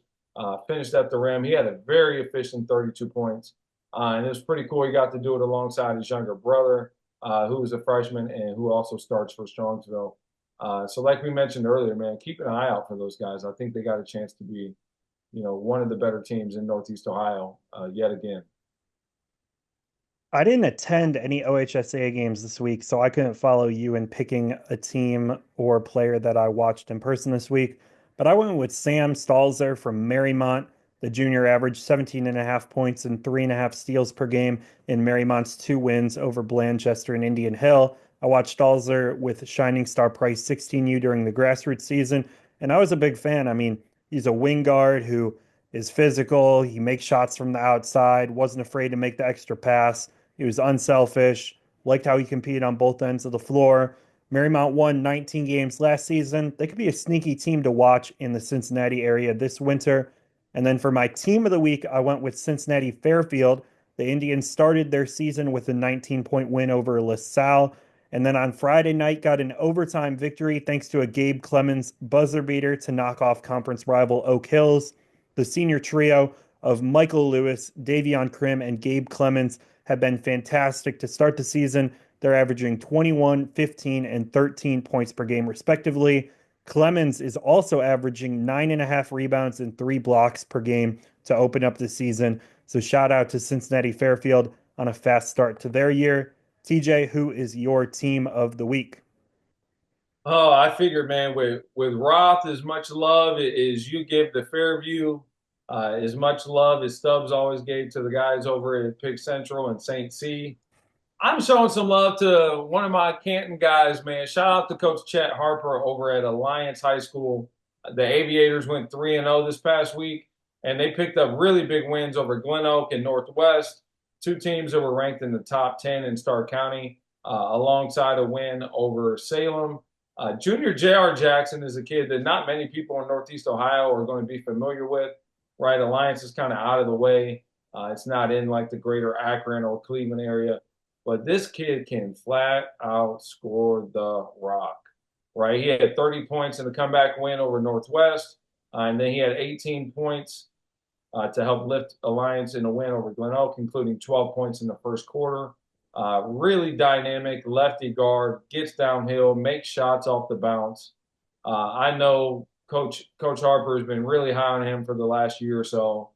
Finished at the rim. He had a very efficient 32 points, and it was pretty cool. He got to do it alongside his younger brother, who was a freshman and who also starts for Strongsville. So, like we mentioned earlier, man, keep an eye out for those guys. I think they got a chance to be, one of the better teams in Northeast Ohio yet again. I didn't attend any OHSAA games this week, so I couldn't follow you in picking a team or player that I watched in person this week. But I went with Sam Stalzer from Marymount. The junior averaged 17 and a half points and 3.5 steals per game in Marymont's 2 wins over Blanchester and Indian Hill. I watched Stalzer with Shining Star Price 16U during the grassroots season, and I was a big fan. I mean, he's a wing guard who is physical. He makes shots from the outside, wasn't afraid to make the extra pass. He was unselfish, liked how he competed on both ends of the floor. Marymount won 19 games last season. They could be a sneaky team to watch in the Cincinnati area this winter. And then for my team of the week, I went with Cincinnati Fairfield. The Indians started their season with a 19-point win over LaSalle. And then on Friday night, got an overtime victory thanks to a Gabe Clemens buzzer beater to knock off conference rival Oak Hills. The senior trio of Michael Lewis, Davion Krim, and Gabe Clemens have been fantastic to start the season. They're averaging 21, 15, and 13 points per game, respectively. Clemens is also averaging 9.5 rebounds and 3 blocks per game to open up the season. So, shout out to Cincinnati Fairfield on a fast start to their year. TJ, who is your team of the week? Oh, I figured, man, with Roth, as much love as you give to Fairview, as much love as Stubbs always gave to the guys over at Pick Central and St. C. I'm showing some love to one of my Canton guys, man. Shout out to Coach Chet Harper over at Alliance High School. The Aviators went 3-0 this past week, and they picked up really big wins over Glen Oak and Northwest, two teams that were ranked in the top 10 in Stark County, alongside a win over Salem. Junior J.R. Jackson is a kid that not many people in Northeast Ohio are going to be familiar with, right? Alliance is kind of out of the way. It's not in like the greater Akron or Cleveland area. But this kid can flat out score the rock, right? He had 30 points in the comeback win over Northwest, and then he had 18 points to help lift Alliance in a win over Glen Oak, including 12 points in the first quarter. Really dynamic lefty guard, gets downhill, makes shots off the bounce. I know Coach Harper has been really high on him for the last year or so.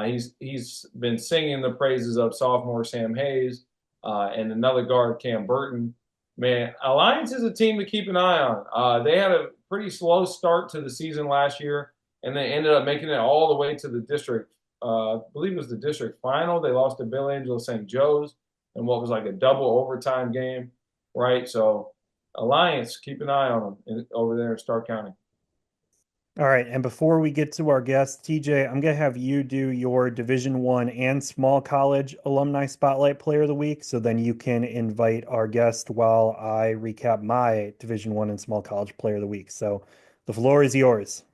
He's been singing the praises of sophomore Sam Hayes and another guard, Cam Burton. Man, Alliance is a team to keep an eye on. They had a pretty slow start to the season last year, and they ended up making it all the way to the district. I believe it was the district final. They lost to Bill Angel St. Joe's in what was like a double overtime game, right? So, Alliance, keep an eye on them over there in Stark County. All right, and before we get to our guest, TJ, I'm gonna have you do your Division One and small college alumni spotlight player of the week, so then you can invite our guest while I recap my Division One and small college player of the week. So the floor is yours.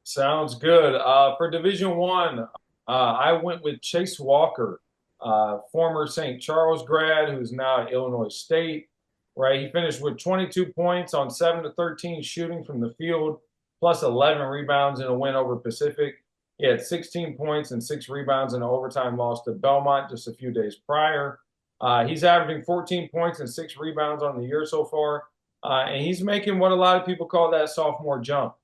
Sounds good. For Division One, I went with Chase Walker, former St. Charles grad who's now at Illinois State. Right, he finished with 22 points on 7 to 13 shooting from the field, plus 11 rebounds in a win over Pacific. He had 16 points and 6 rebounds in an overtime loss to Belmont just a few days prior. He's averaging 14 points and 6 rebounds on the year so far. And he's making what a lot of people call that sophomore jump.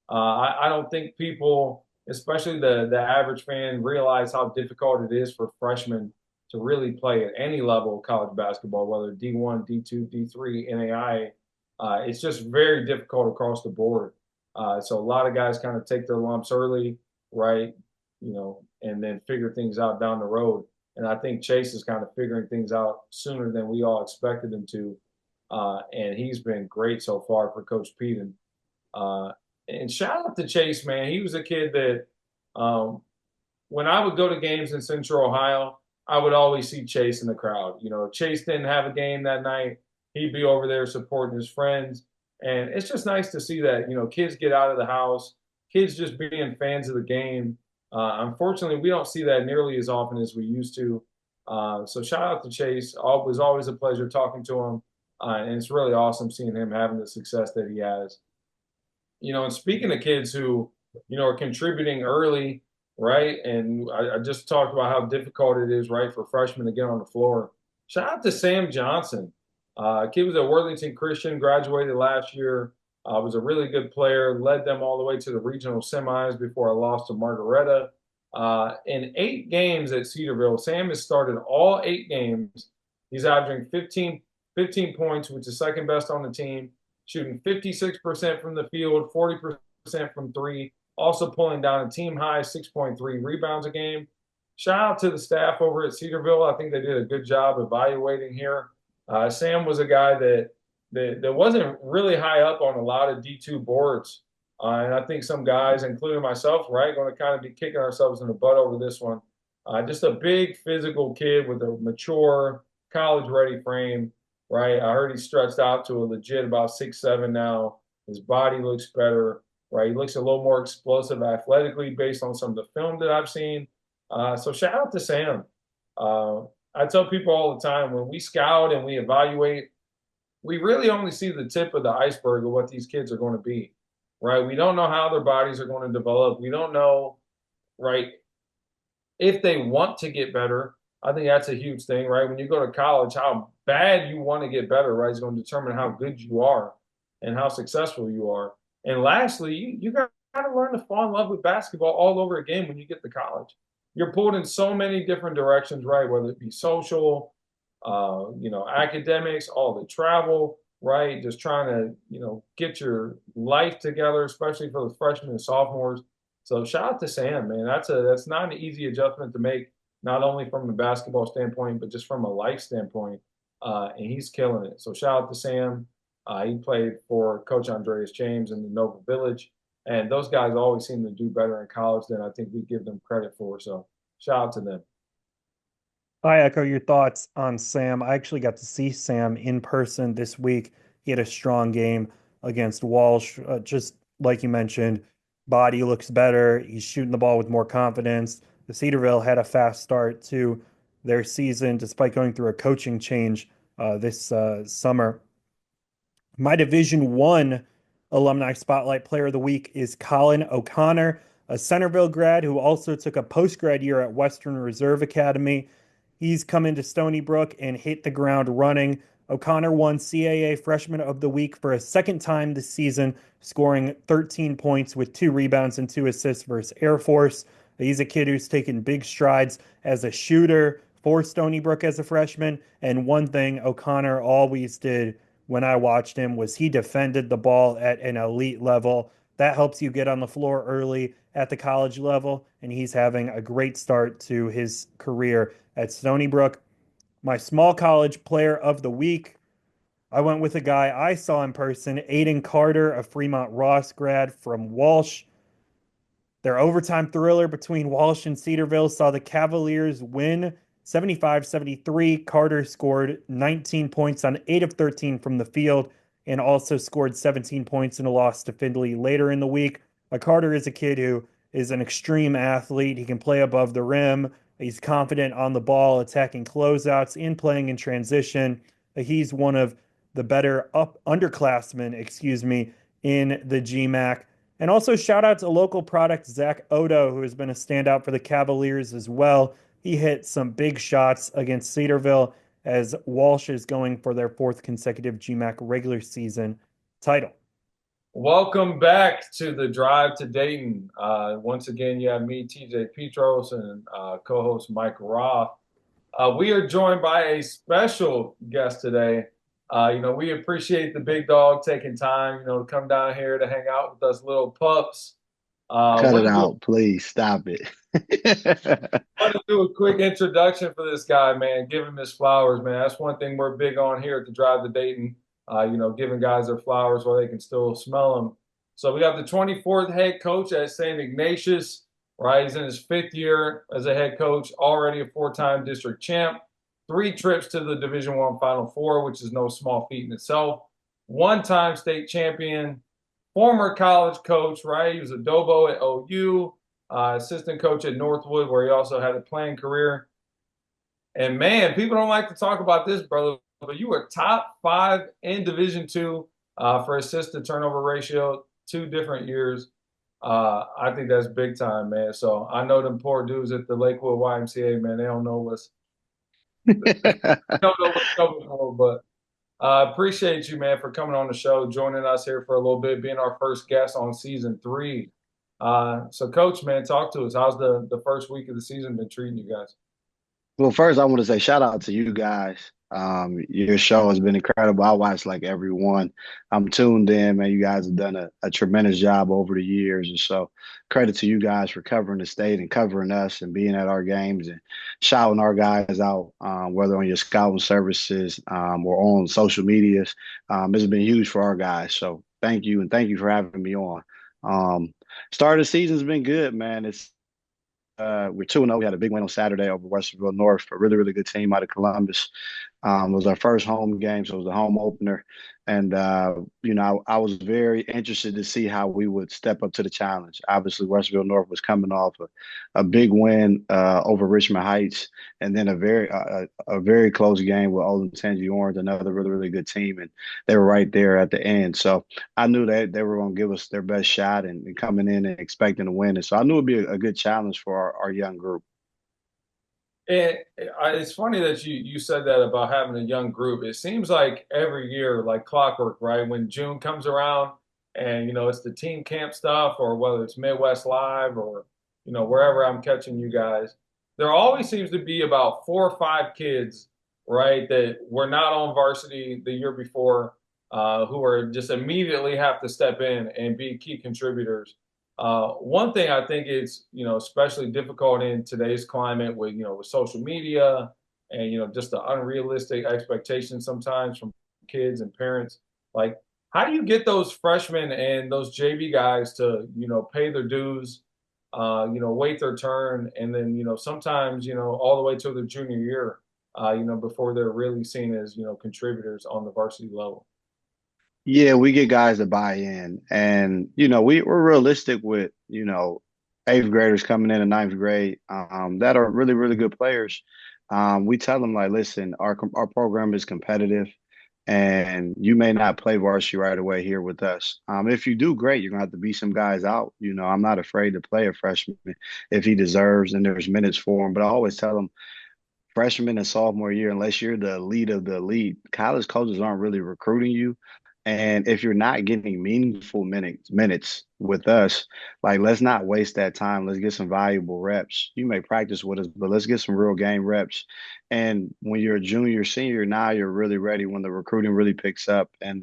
I don't think people, especially the average fan, realize how difficult it is for freshmen to really play at any level of college basketball, whether D1, D2, D3, NAIA. It's just very difficult across the board. So a lot of guys kind of take their lumps early, right? And then figure things out down the road. And I think Chase is kind of figuring things out sooner than we all expected him to. And he's been great so far for Coach Pete. Uh, and shout out to Chase, man. He was a kid that when I would go to games in Central Ohio, I would always see Chase in the crowd. Chase didn't have a game that night. He'd be over there supporting his friends. And it's just nice to see that, kids get out of the house, kids just being fans of the game. Unfortunately, we don't see that nearly as often as we used to. So shout out to Chase. It was always a pleasure talking to him. And it's really awesome seeing him having the success that he has. And speaking of kids who, are contributing early, right? And I just talked about how difficult it is, right, for freshmen to get on the floor. Shout out to Sam Johnson. Kid was at Worthington Christian, graduated last year. Was a really good player, led them all the way to the regional semis before I lost to Margaretta. In 8 games at Cedarville, Sam has started all 8 games. He's averaging 15 points, which is second best on the team, shooting 56% from the field, 40% from three, also pulling down a team high 6.3 rebounds a game. Shout out to the staff over at Cedarville. I think they did a good job evaluating here. Sam was a guy that wasn't really high up on a lot of D2 boards. And I think some guys, including myself, right, going to kind of be kicking ourselves in the butt over this one. Just a big physical kid with a mature, college ready frame, right? I heard he stretched out to a legit about 6'7" now. His body looks better, right? He looks a little more explosive athletically based on some of the film that I've seen. So shout out to Sam. I tell people all the time when we scout and we evaluate, we really only see the tip of the iceberg of what these kids are going to be, right? We don't know how their bodies are going to develop. We don't know, right, if they want to get better. I think that's a huge thing, right? When you go to college, how bad you want to get better, right, is going to determine how good you are and how successful you are. And lastly, you got to learn to fall in love with basketball all over again when you get to college. You're pulled in so many different directions, right? Whether it be social, academics, all the travel, right? Just trying to, get your life together, especially for the freshmen and sophomores. So shout out to Sam, man. That's not an easy adjustment to make, not only from a basketball standpoint, but just from a life standpoint. And he's killing it. So shout out to Sam. He played for Coach Andreas James in the Nova Village. And those guys always seem to do better in college than I think we give them credit for. So shout out to them. I echo your thoughts on Sam. I actually got to see Sam in person this week. He had a strong game against Walsh. Just like you mentioned, body looks better. He's shooting the ball with more confidence. The Cedarville had a fast start to their season despite going through a coaching change this summer. My Division One Alumni Spotlight Player of the Week is Colin O'Connor, a Centerville grad who also took a post-grad year at Western Reserve Academy. He's come into Stony Brook and hit the ground running. O'Connor won CAA Freshman of the Week for a second time this season, scoring 13 points with 2 rebounds and 2 assists versus Air Force. He's a kid who's taken big strides as a shooter for Stony Brook as a freshman. And one thing O'Connor always did when I watched him was he defended the ball at an elite level. That helps you get on the floor early at the college level, and he's having a great start to his career at Stony Brook. My small college player of the week, I went with a guy I saw in person, Aiden Carter, a Fremont Ross grad from Walsh. Their overtime thriller between Walsh and Cedarville saw the Cavaliers win 75-73. Carter scored 19 points on 8 of 13 from the field and also scored 17 points in a loss to Findlay later in the week. Carter is a kid who is an extreme athlete. He can play above the rim. He's confident on the ball, attacking closeouts and playing in transition. He's one of the better underclassmen, in the GMAC. And also shout out to local product Zach Odo, who has been a standout for the Cavaliers as well. He hit some big shots against Cedarville as Walsh is going for their fourth consecutive GMAC regular season title. Welcome back to the Drive to Dayton. Once again, you have me, TJ Peatross, and co-host Mike Roth. We are joined by a special guest today. We appreciate the big dog taking time, to come down here to hang out with us little pups. Cut Want it to do out, please. Stop it. want to do a quick introduction for this guy, man. Give him his flowers, man. That's one thing we're big on here at the Drive to Dayton. Giving guys their flowers while they can still smell them. So we got the 24th head coach at St. Ignatius, right? He's in his fifth year as a head coach, already a four-time district champ, three trips to the Division I Final Four, which is no small feat in itself. One-time state champion, former college coach, right? He was a Dobo at OU, assistant coach at Northwood, where he also had a playing career. And man, people don't like to talk about this, brother, but you were top five in Division II for assist to turnover ratio, 2 different years. I think that's big time, man. So I know them poor dudes at the Lakewood YMCA, man. They don't know what's coming for. But I appreciate you, man, for coming on the show, joining us here for a little bit, being our first guest on season 3. So, Coach, man, talk to us. How's the first week of the season been treating you guys? Well, first, I want to say shout out to you guys. Your show has been incredible. I watch like every one. I'm tuned in, man. You guys have done a tremendous job over the years. And so credit to you guys for covering the state and covering us and being at our games and shouting our guys out, whether on your scouting services or on social medias. It's been huge for our guys. So thank you. And thank you for having me on. Start of the season's been good, man. We're 2-0. We had a big win on Saturday over Westerville North, a really, really good team out of Columbus. It was our first home game, so it was the home opener. And, I was very interested to see how we would step up to the challenge. Obviously, Westerville North was coming off a big win over Richmond Heights, and then a very close game with Alumni Spotlight, another really, really good team. And they were right there at the end. So I knew that they were going to give us their best shot and coming in and expecting to win. And so I knew it'd be a good challenge for our young group. It's funny that you said that about having a young group. It seems like every year, like clockwork, right? When June comes around and, it's the team camp stuff or whether it's Midwest Live or, wherever I'm catching you guys, there always seems to be about 4 or 5 kids, right, that were not on varsity the year before, who are just immediately have to step in and be key contributors. One thing I think is, especially difficult in today's climate with social media and, just the unrealistic expectations sometimes from kids and parents. Like, how do you get those freshmen and those JV guys to, pay their dues, wait their turn, and then, sometimes, all the way to their junior year, before they're really seen as, contributors on the varsity level? Yeah, we get guys to buy in, and we're realistic with eighth graders coming in ninth grade that are really really good players. We tell them like, listen, our program is competitive, and you may not play varsity right away here with us. If you do, great. You're gonna have to beat some guys out. I'm not afraid to play a freshman if he deserves, and there's minutes for him. But I always tell them freshman and sophomore year, unless you're the elite of the elite, college coaches aren't really recruiting you. And if you're not getting meaningful minutes with us, like let's not waste that time. Let's get some valuable reps. You may practice with us, but let's get some real game reps. And when you're a junior, senior, now you're really ready when the recruiting really picks up. And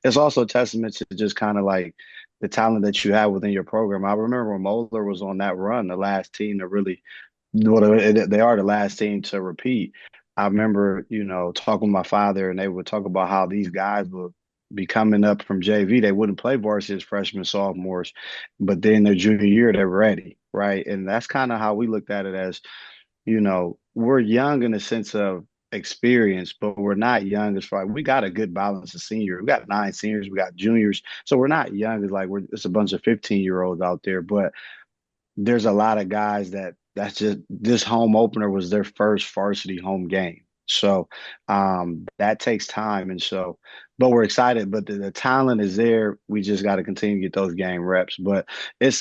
it's also a testament to just kind of like the talent that you have within your program. I remember when Moeller was on that run, the last team to really well, they are the last team to repeat. I remember, talking with my father, and they would talk about how these guys would be coming up from JV. They wouldn't play varsity as freshmen, sophomores, but then their junior year, they're ready, right? And that's kind of how we looked at it as, we're young in the sense of experience, but we're not young as far. We got a good balance of seniors. We got 9 seniors, we got juniors, so we're not young as like it's a bunch of 15-year-olds out there, but there's a lot of guys that's just this home opener was their first varsity home game. So that takes time. And so, but we're excited, but the talent is there. We just got to continue to get those game reps. But it's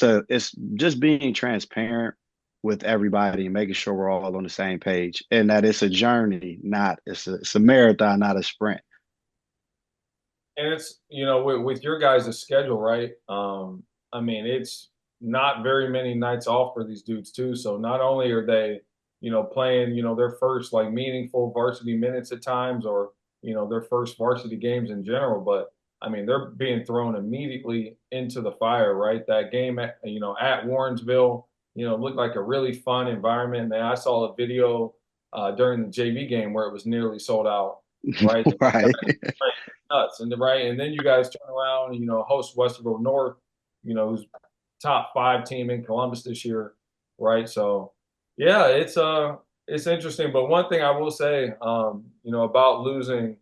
just being transparent. with everybody and making sure we're all on the same page and that it's a journey, not it's a marathon, not a sprint. And it's, with your guys' schedule, right? I mean, it's not very many nights off for these dudes too. So not only are they, playing, their first like meaningful varsity minutes at times or, their first varsity games in general, but I mean, they're being thrown immediately into the fire, right? That game at, at Warrensville, looked like a really fun environment. Man, I saw a video during the JV game where it was nearly sold out, right? Right. Nuts. And and then you guys turn around and host Westerville North, who's top 5 team in Columbus this year, right? So yeah, it's interesting. But one thing I will say, about losing,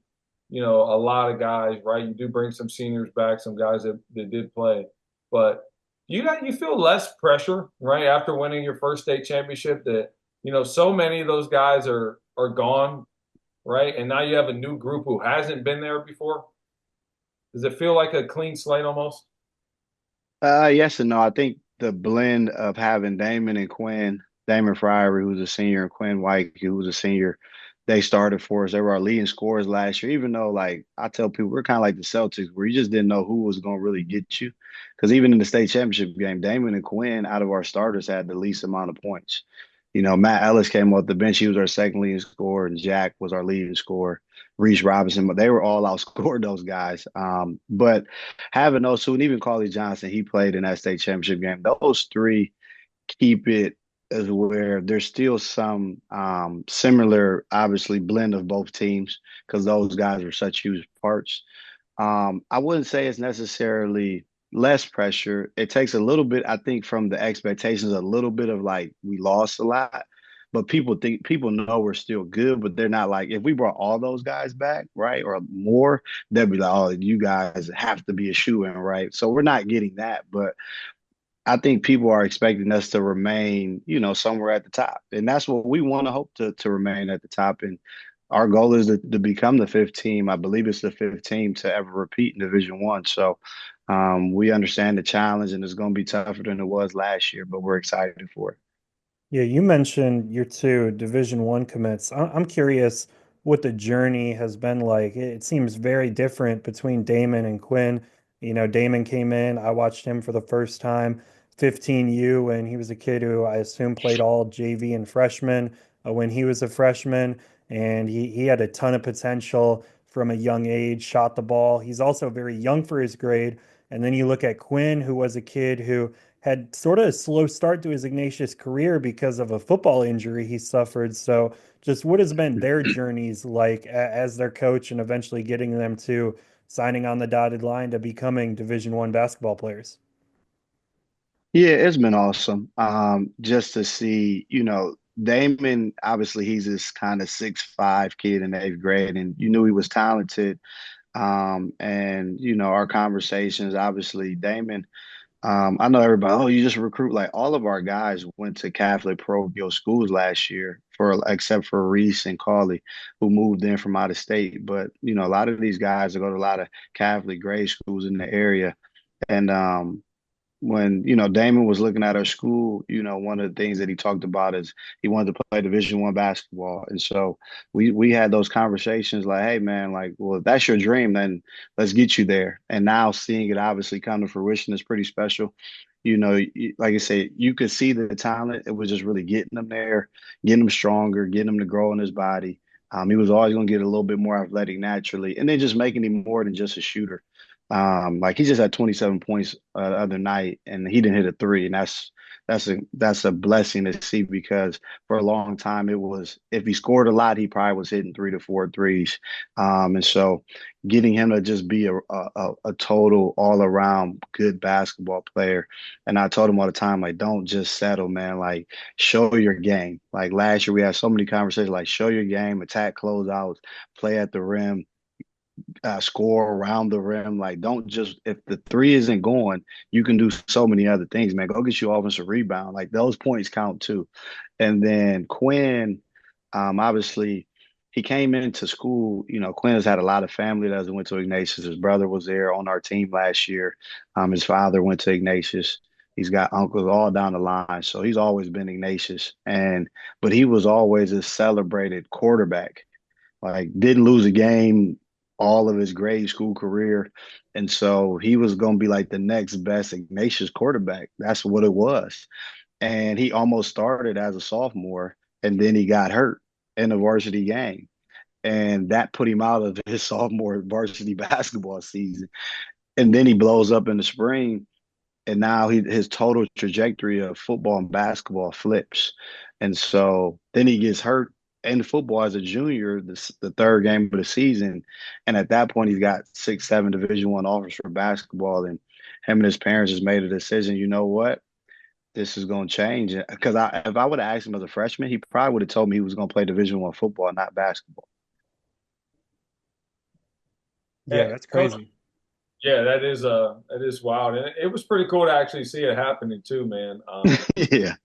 a lot of guys, right? You do bring some seniors back, some guys that did play, but you feel less pressure, right, after winning your first state championship that so many of those guys are gone, right? And now you have a new group who hasn't been there before. Does it feel like a clean slate almost? Yes and no. I think the blend of having Damon and Quinn, Damon Fryery, who's a senior, and Quinn White, who was a senior, they started for us. They were our leading scorers last year, even though, like, I tell people, we're kind of like the Celtics, where you just didn't know who was going to really get you. Because even in the state championship game, Damon and Quinn, out of our starters, had the least amount of points. Matt Ellis came off the bench. He was our second leading scorer, and Jack was our leading scorer. Reese Robinson, but they were all outscored those guys. But having those two, and even Carly Johnson, he played in that state championship game. Those three keep it as where there's still some similar, obviously, blend of both teams because those guys were such huge parts. I wouldn't say it's necessarily less pressure. It takes a little bit, I think, from the expectations, a little bit of like we lost a lot, but people know we're still good, but they're not like if we brought all those guys back, right, or more, they'd be like, oh, you guys have to be a shoe in, right? So we're not getting that, but I think people are expecting us to remain, somewhere at the top, and that's what we want to hope to remain at the top. And our goal is to become the fifth team. I believe it's the fifth team to ever repeat in Division One. So we understand the challenge, and it's going to be tougher than it was last year, but we're excited for it. Yeah, you mentioned your two Division One commits. I'm curious what the journey has been like. It seems very different between Damon and Quinn. Damon came in, I watched him for the first time, 15U, and he was a kid who I assume played all JV and freshman when he was a freshman, and he had a ton of potential from a young age, shot the ball. He's also very young for his grade. And then you look at Quinn, who was a kid who had sort of a slow start to his Ignatius career because of a football injury he suffered. So, just what has been their journeys like as their coach and eventually getting them to signing on the dotted line to becoming Division One basketball players? Yeah, it's been awesome. Just to see, Damon, obviously he's this kind of 6'5" kid in eighth grade, and you knew he was talented. And our conversations, obviously, Damon, I know everybody, oh, you just recruit like all of our guys went to Catholic parochial schools last year for except for Reese and Carly, who moved in from out of state. But a lot of these guys go to a lot of Catholic grade schools in the area. And when Damon was looking at our school, one of the things that he talked about is he wanted to play Division One basketball, and so we had those conversations like, hey man, like, well, if that's your dream, then let's get you there. And now seeing it obviously come to fruition is pretty special. Like I said, you could see the talent. It was just really getting him there, getting him stronger, getting him to grow in his body. He was always going to get a little bit more athletic naturally, and then just making him more than just a shooter. Like he just had 27 points the other night, and he didn't hit a three, and that's a blessing to see because for a long time it was if he scored a lot, he probably was hitting 3 to 4 threes, and so getting him to just be a total all around good basketball player, and I told him all the time like don't just settle, man, like show your game. Like last year we had so many conversations like show your game, attack closeouts, play at the rim, score around the rim. Like, don't just if the three isn't going, you can do so many other things, man. Go get you offensive rebound. Like those points count too. And then Quinn, obviously, he came into school. Quinn has had a lot of family that went to Ignatius. His brother was there on our team last year. His father went to Ignatius. He's got uncles all down the line. So he's always been Ignatius. But he was always a celebrated quarterback. Like, didn't lose a game all of his grade school career. And so he was going to be like the next best Ignatius quarterback. That's what it was. And he almost started as a sophomore, and then he got hurt in the varsity game. And that put him out of his sophomore varsity basketball season. And then he blows up in the spring, and now his total trajectory of football and basketball flips. And so then he gets hurt in football as a junior, the third game of the season, and at that point he's got 6, 7 Division I offers for basketball, and him and his parents just made a decision. You know what? This is going to change. Because if I would have asked him as a freshman, he probably would have told me he was going to play Division I football, not basketball. Yeah, that's Coach, crazy. yeah, that is wild, and it was pretty cool to actually see it happening too, man. Yeah.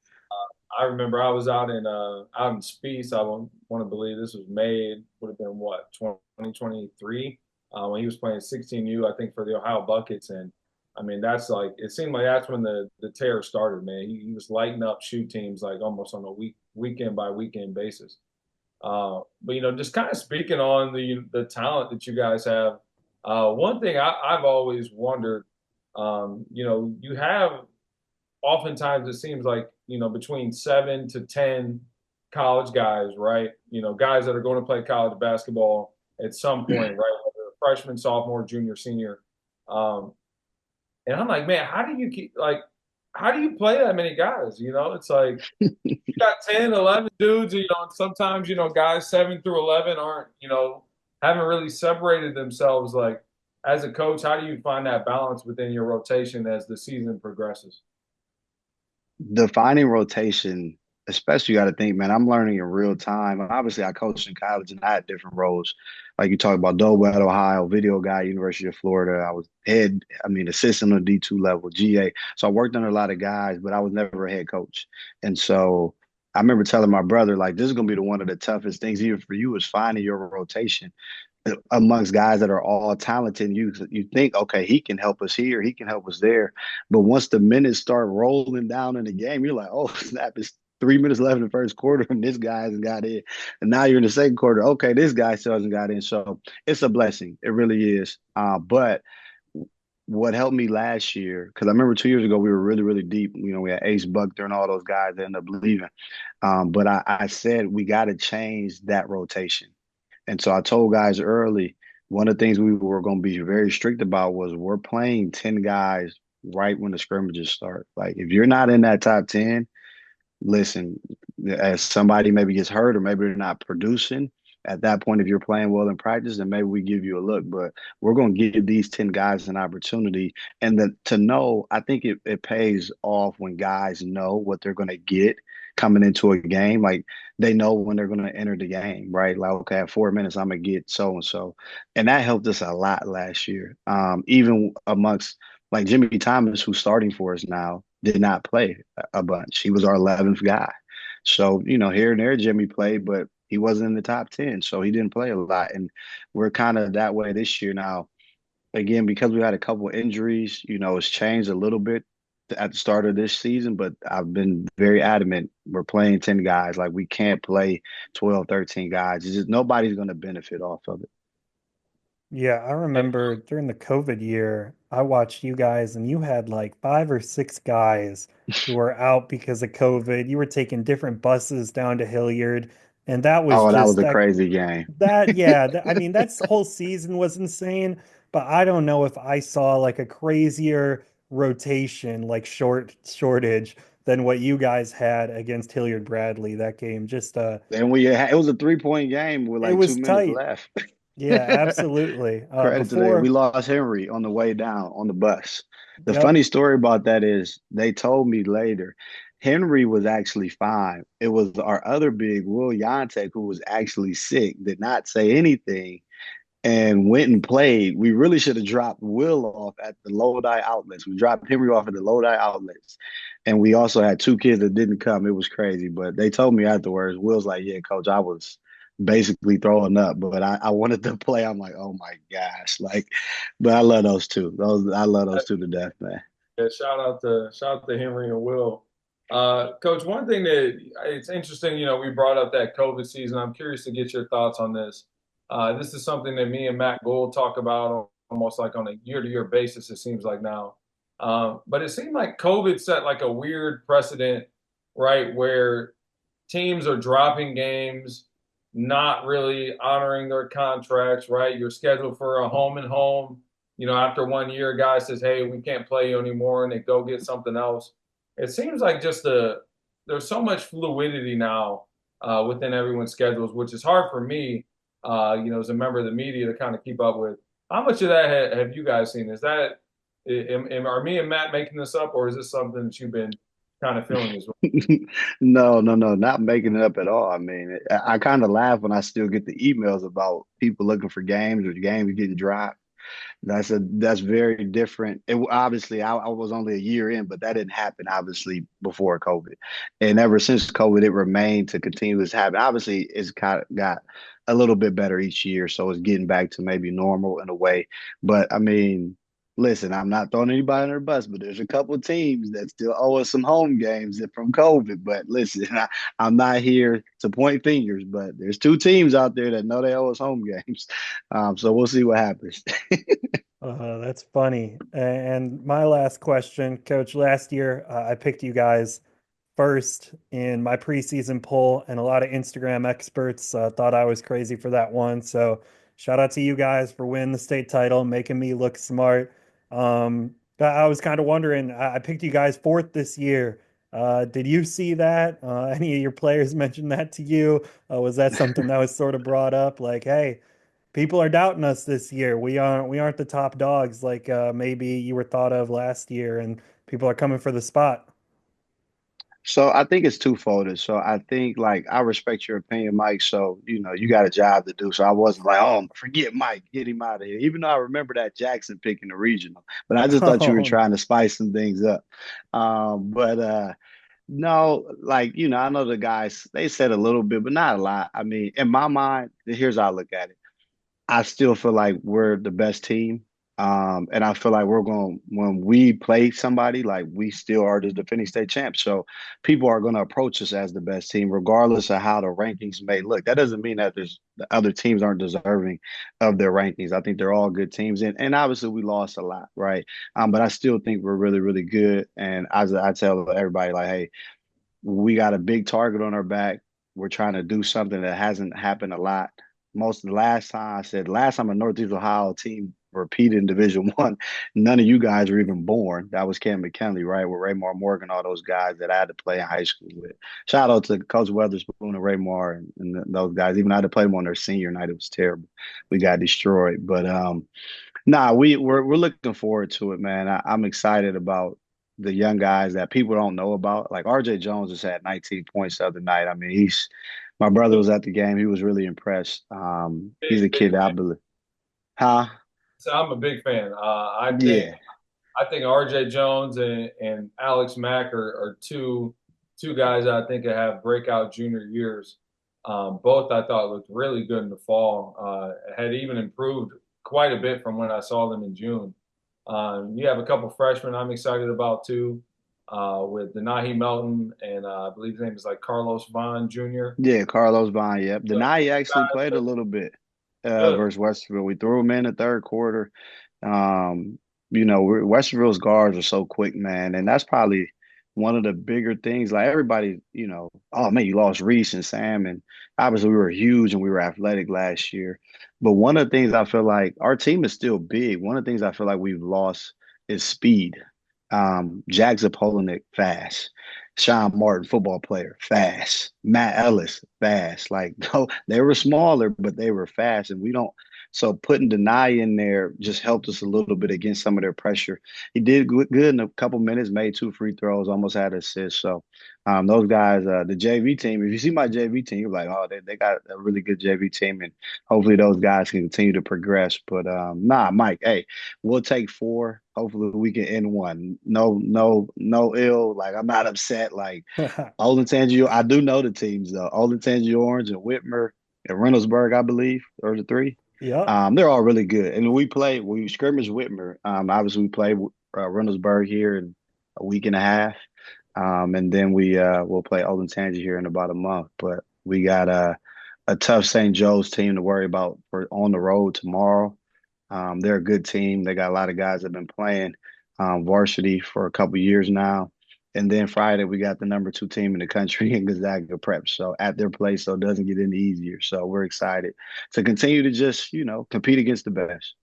I remember I was out in Spiece. I want to believe this was May. It would have been what 2023 when he was playing 16U, I think, for the Ohio Buckets, and I mean that's like it seemed like that's when the tear started, man. He was lighting up shoot teams like almost on a weekend by weekend basis. But just kind of speaking on the talent that you guys have, one thing I've always wondered, you have oftentimes it seems like between 7 to 10 college guys, right? Guys that are going to play college basketball at some point, right? Whether freshman, sophomore, junior, senior. Um, and I'm like, man, how do you play that many guys? It's like you got 10, 11 dudes, and sometimes, guys 7 through 11 aren't, haven't really separated themselves. Like, as a coach, how do you find that balance within your rotation as the season progresses? Defining rotation, especially you got to think, man, I'm learning in real time. Obviously, I coached in college and I had different roles. Like you talked about Doble at Ohio, video guy, University of Florida. I was assistant on D2 level, GA. So I worked under a lot of guys, but I was never a head coach. And so I remember telling my brother, like, this is going to be one of the toughest things, even for you, is finding your rotation amongst guys that are all talented. And you think, okay, he can help us here, he can help us there. But once the minutes start rolling down in the game, you're like, oh snap, it's 3 minutes left in the first quarter, and this guy hasn't got in. And now you're in the second quarter. Okay, this guy still hasn't got in. So it's a blessing. It really is. But what helped me last year, because I remember 2 years ago we were really, really deep. We had Ace Buckner and all those guys that ended up leaving. But I said we got to change that rotation. And so I told guys early, one of the things we were going to be very strict about was we're playing 10 guys right when the scrimmages start. Like, if you're not in that top 10, listen, as somebody maybe gets hurt or maybe they're not producing, at that point, if you're playing well in practice, then maybe we give you a look. But we're going to give these 10 guys an opportunity. And to know, I think it pays off when guys know what they're going to get coming into a game. Like, they know when they're going to enter the game, right? Like, okay, at 4 minutes, I'm going to get so and so. And that helped us a lot last year. Even amongst like Jimmy Thomas, who's starting for us now, did not play a bunch. He was our 11th guy. So, here and there, Jimmy played, but he wasn't in the top 10. So he didn't play a lot. And we're kind of that way this year now. Again, because we had a couple of injuries, it's changed a little bit at the start of this season, but I've been very adamant. We're playing 10 guys. Like, we can't play 12, 13 guys. It's just nobody's going to benefit off of it. Yeah, I remember during the COVID year, I watched you guys and you had like 5 or 6 guys who were out because of COVID. You were taking different buses down to Hilliard, and that was Oh, that was just a crazy game. yeah, I mean, that's the whole season was insane, but I don't know if I saw like a crazier rotation, like shortage than what you guys had against Hilliard Bradley that game. Just And it was a 3-point game with it like was 2 minutes tight. left. Yeah, absolutely. Credit to them. We Before, lost Henry on the way down on the bus. The yep. funny story about that is they told me later Henry was actually fine. It was our other big, Will Yontek, who was actually sick, did not say anything, and went and played. We really should have dropped Will off at the Lodi outlets. We dropped Henry off at the Lodi outlets. And we also had 2 kids that didn't come. It was crazy. But they told me afterwards, Will's like, yeah, coach, I was basically throwing up, but I wanted to play. I'm like, oh my gosh. Like, but I love those two. I love those two to death, man. shout out to Henry and Will. Coach, one thing that it's interesting, we brought up that COVID season. I'm curious to get your thoughts on this. This is something that me and Matt Gould talk about almost like on a year-to-year basis, it seems like now. But it seemed like COVID set like a weird precedent, right, where teams are dropping games, not really honoring their contracts, right? You're scheduled for a home and home. After 1 year, a guy says, "Hey, we can't play you anymore," and they go get something else. It seems like there's so much fluidity now within everyone's schedules, which is hard for me, as a member of the media to kind of keep up with. How much of that have you guys seen? Are me and Matt making this up, or is this something that you've been kind of feeling as well? No, no, no, not making it up at all. I mean, I kind of laugh when I still get the emails about people looking for games or games getting dropped. That's very different. Obviously, I was only a year in, but that didn't happen obviously before COVID, and ever since COVID, it remained to continue to happen. Obviously, it's kind of got a little bit better each year, so it's getting back to maybe normal in a way. But I mean, listen, I'm not throwing anybody under the bus, but there's a couple of teams that still owe us some home games from COVID. But listen, I'm not here to point fingers, but there's two teams out there that know they owe us home games. So we'll see what happens. That's funny. And my last question, Coach, last year I picked you guys first in my preseason poll, and a lot of Instagram experts thought I was crazy for that one. So shout out to you guys for winning the state title, making me look smart. I was kind of wondering, I picked you guys fourth this year. Did you see that? Any of your players mentioned that to you? Was that something that was sort of brought up? Like, hey, people are doubting us this year. We aren't the top dogs like maybe you were thought of last year, and people are coming for the spot. So I think it's twofold. So I think like I respect your opinion, Mike. So you got a job to do. So I wasn't like, oh, forget Mike, get him out of here. Even though I remember that Jackson pick in the regional, but I just thought you were Oh, trying to spice some things up. But no, like I know the guys they said a little bit, but not a lot. I mean, in my mind, here's how I look at it. I still feel like we're the best team. And I feel like we're going when we play somebody, like we still are the defending state champs. So people are going to approach us as the best team, regardless of how the rankings may look. That doesn't mean that the other teams aren't deserving of their rankings. I think they're all good teams, and obviously we lost a lot, right? But I still think we're really, really good. And as I tell everybody, like, hey, we got a big target on our back. We're trying to do something that hasn't happened a lot. Most of the last time I said last time a Northeast Ohio team repeated in Division One, none of you guys were even born. That was Cam McKinley, right? With Raymar Morgan, all those guys that I had to play in high school with. Shout out to Coach Weatherspoon and Raymar and those guys. Even though I had to play them on their senior night, it was terrible. We got destroyed. But nah, we're looking forward to it, man. I'm excited about the young guys that people don't know about. Like RJ Jones just had 19 points the other night. I mean, he's my brother was at the game. He was really impressed. He's a Big kid I fan. believe. Huh? So I'm a big fan. Yeah. I think R.J. Jones and Alex Mack are two guys that I think have breakout junior years. Both I thought looked really good in the fall. Had even improved quite a bit from when I saw them in June. You have a couple freshmen I'm excited about too, with Denahi Melton and I believe his name is like Carlos Vaughn Jr. Yeah, Carlos Bond, yep. So Denai actually guys played a that little bit good. versus Westerville. We threw him in the third quarter. Um, Westerville's guards are so quick, man, and that's probably one of the bigger things. Like everybody, oh man, you lost Reese and Sam, and obviously we were huge and we were athletic last year. But one of the things I feel like our team is still big. One of the things I feel like we've lost is speed. Jack Zapolnik fast. Sean Martin, football player, fast. Matt Ellis, fast. Like, no, they were smaller, but they were fast. And we don't, so putting Denai in there just helped us a little bit against some of their pressure. He did good in a couple minutes, made two free throws, almost had an assist. So those guys, the JV team, if you see my JV team, you're like, oh, they got a really good JV team. And hopefully those guys can continue to progress. But nah, Mike, hey, we'll take four. Hopefully we can end one. No, no, no ill. Like I'm not upset. Like Olin Tangi, I do know the teams though. Olin Tangi Orange and Whitmer and Reynoldsburg, I believe, are the three. Yep. They're all really good. And we scrimmage Whitmer. Obviously we play Reynoldsburg here in a week and a half. And then we'll play Alumni Tj here in about a month. But we got a tough St. Joe's team to worry about for on the road tomorrow. They're a good team. They got a lot of guys that have been playing varsity for a couple years now. And then Friday we got the number 2 team in the country in Gonzaga Prep. So at their place, so it doesn't get any easier. So we're excited to continue to just, compete against the best.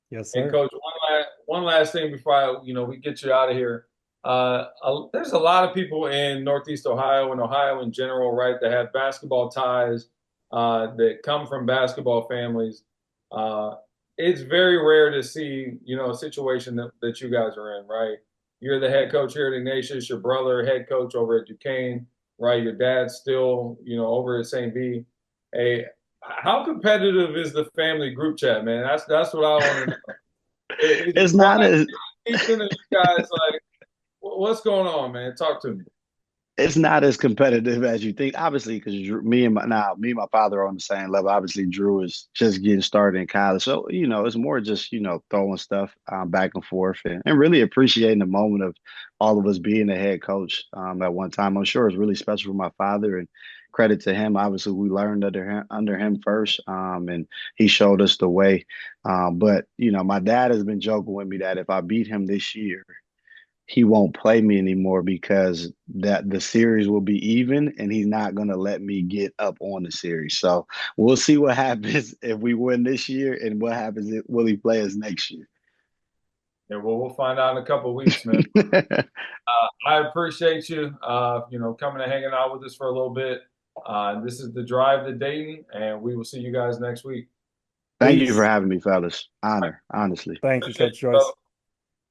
Yes, And sir. coach, one last thing before we get you out of here. There's a lot of people in Northeast Ohio and Ohio in general, right, that have basketball ties, that come from basketball families. Uh, it's very rare to see, a situation that you guys are in, right? You're the head coach here at Ignatius, your brother head coach over at Duquesne, right? Your dad's still, over at St. V. Hey, how competitive is the family group chat, man? That's what I want to know. Is your It's not wife as keeping it, you guys like what's going on, man? Talk to me. it's not as competitive as you think. Obviously, because me and my father are on the same level. Obviously, Drew is just getting started in college, so it's more just throwing stuff back and forth and really appreciating the moment of all of us being the head coach at one time. I'm sure it's really special for my father and credit to him. Obviously, we learned under him first, and he showed us the way. But my dad has been joking with me that if I beat him this year he won't play me anymore because that the series will be even and he's not going to let me get up on the series. So we'll see what happens if we win this year and what happens if will he play us next year. Yeah, well, we'll find out in a couple of weeks, man. I appreciate you, coming and hanging out with us for a little bit. This is the drive to Dayton, and we will see you guys next week. Thank you for Peace. having me, fellas. Honor, honestly. Thank you, Appreciate Coach you, brother. Joyce.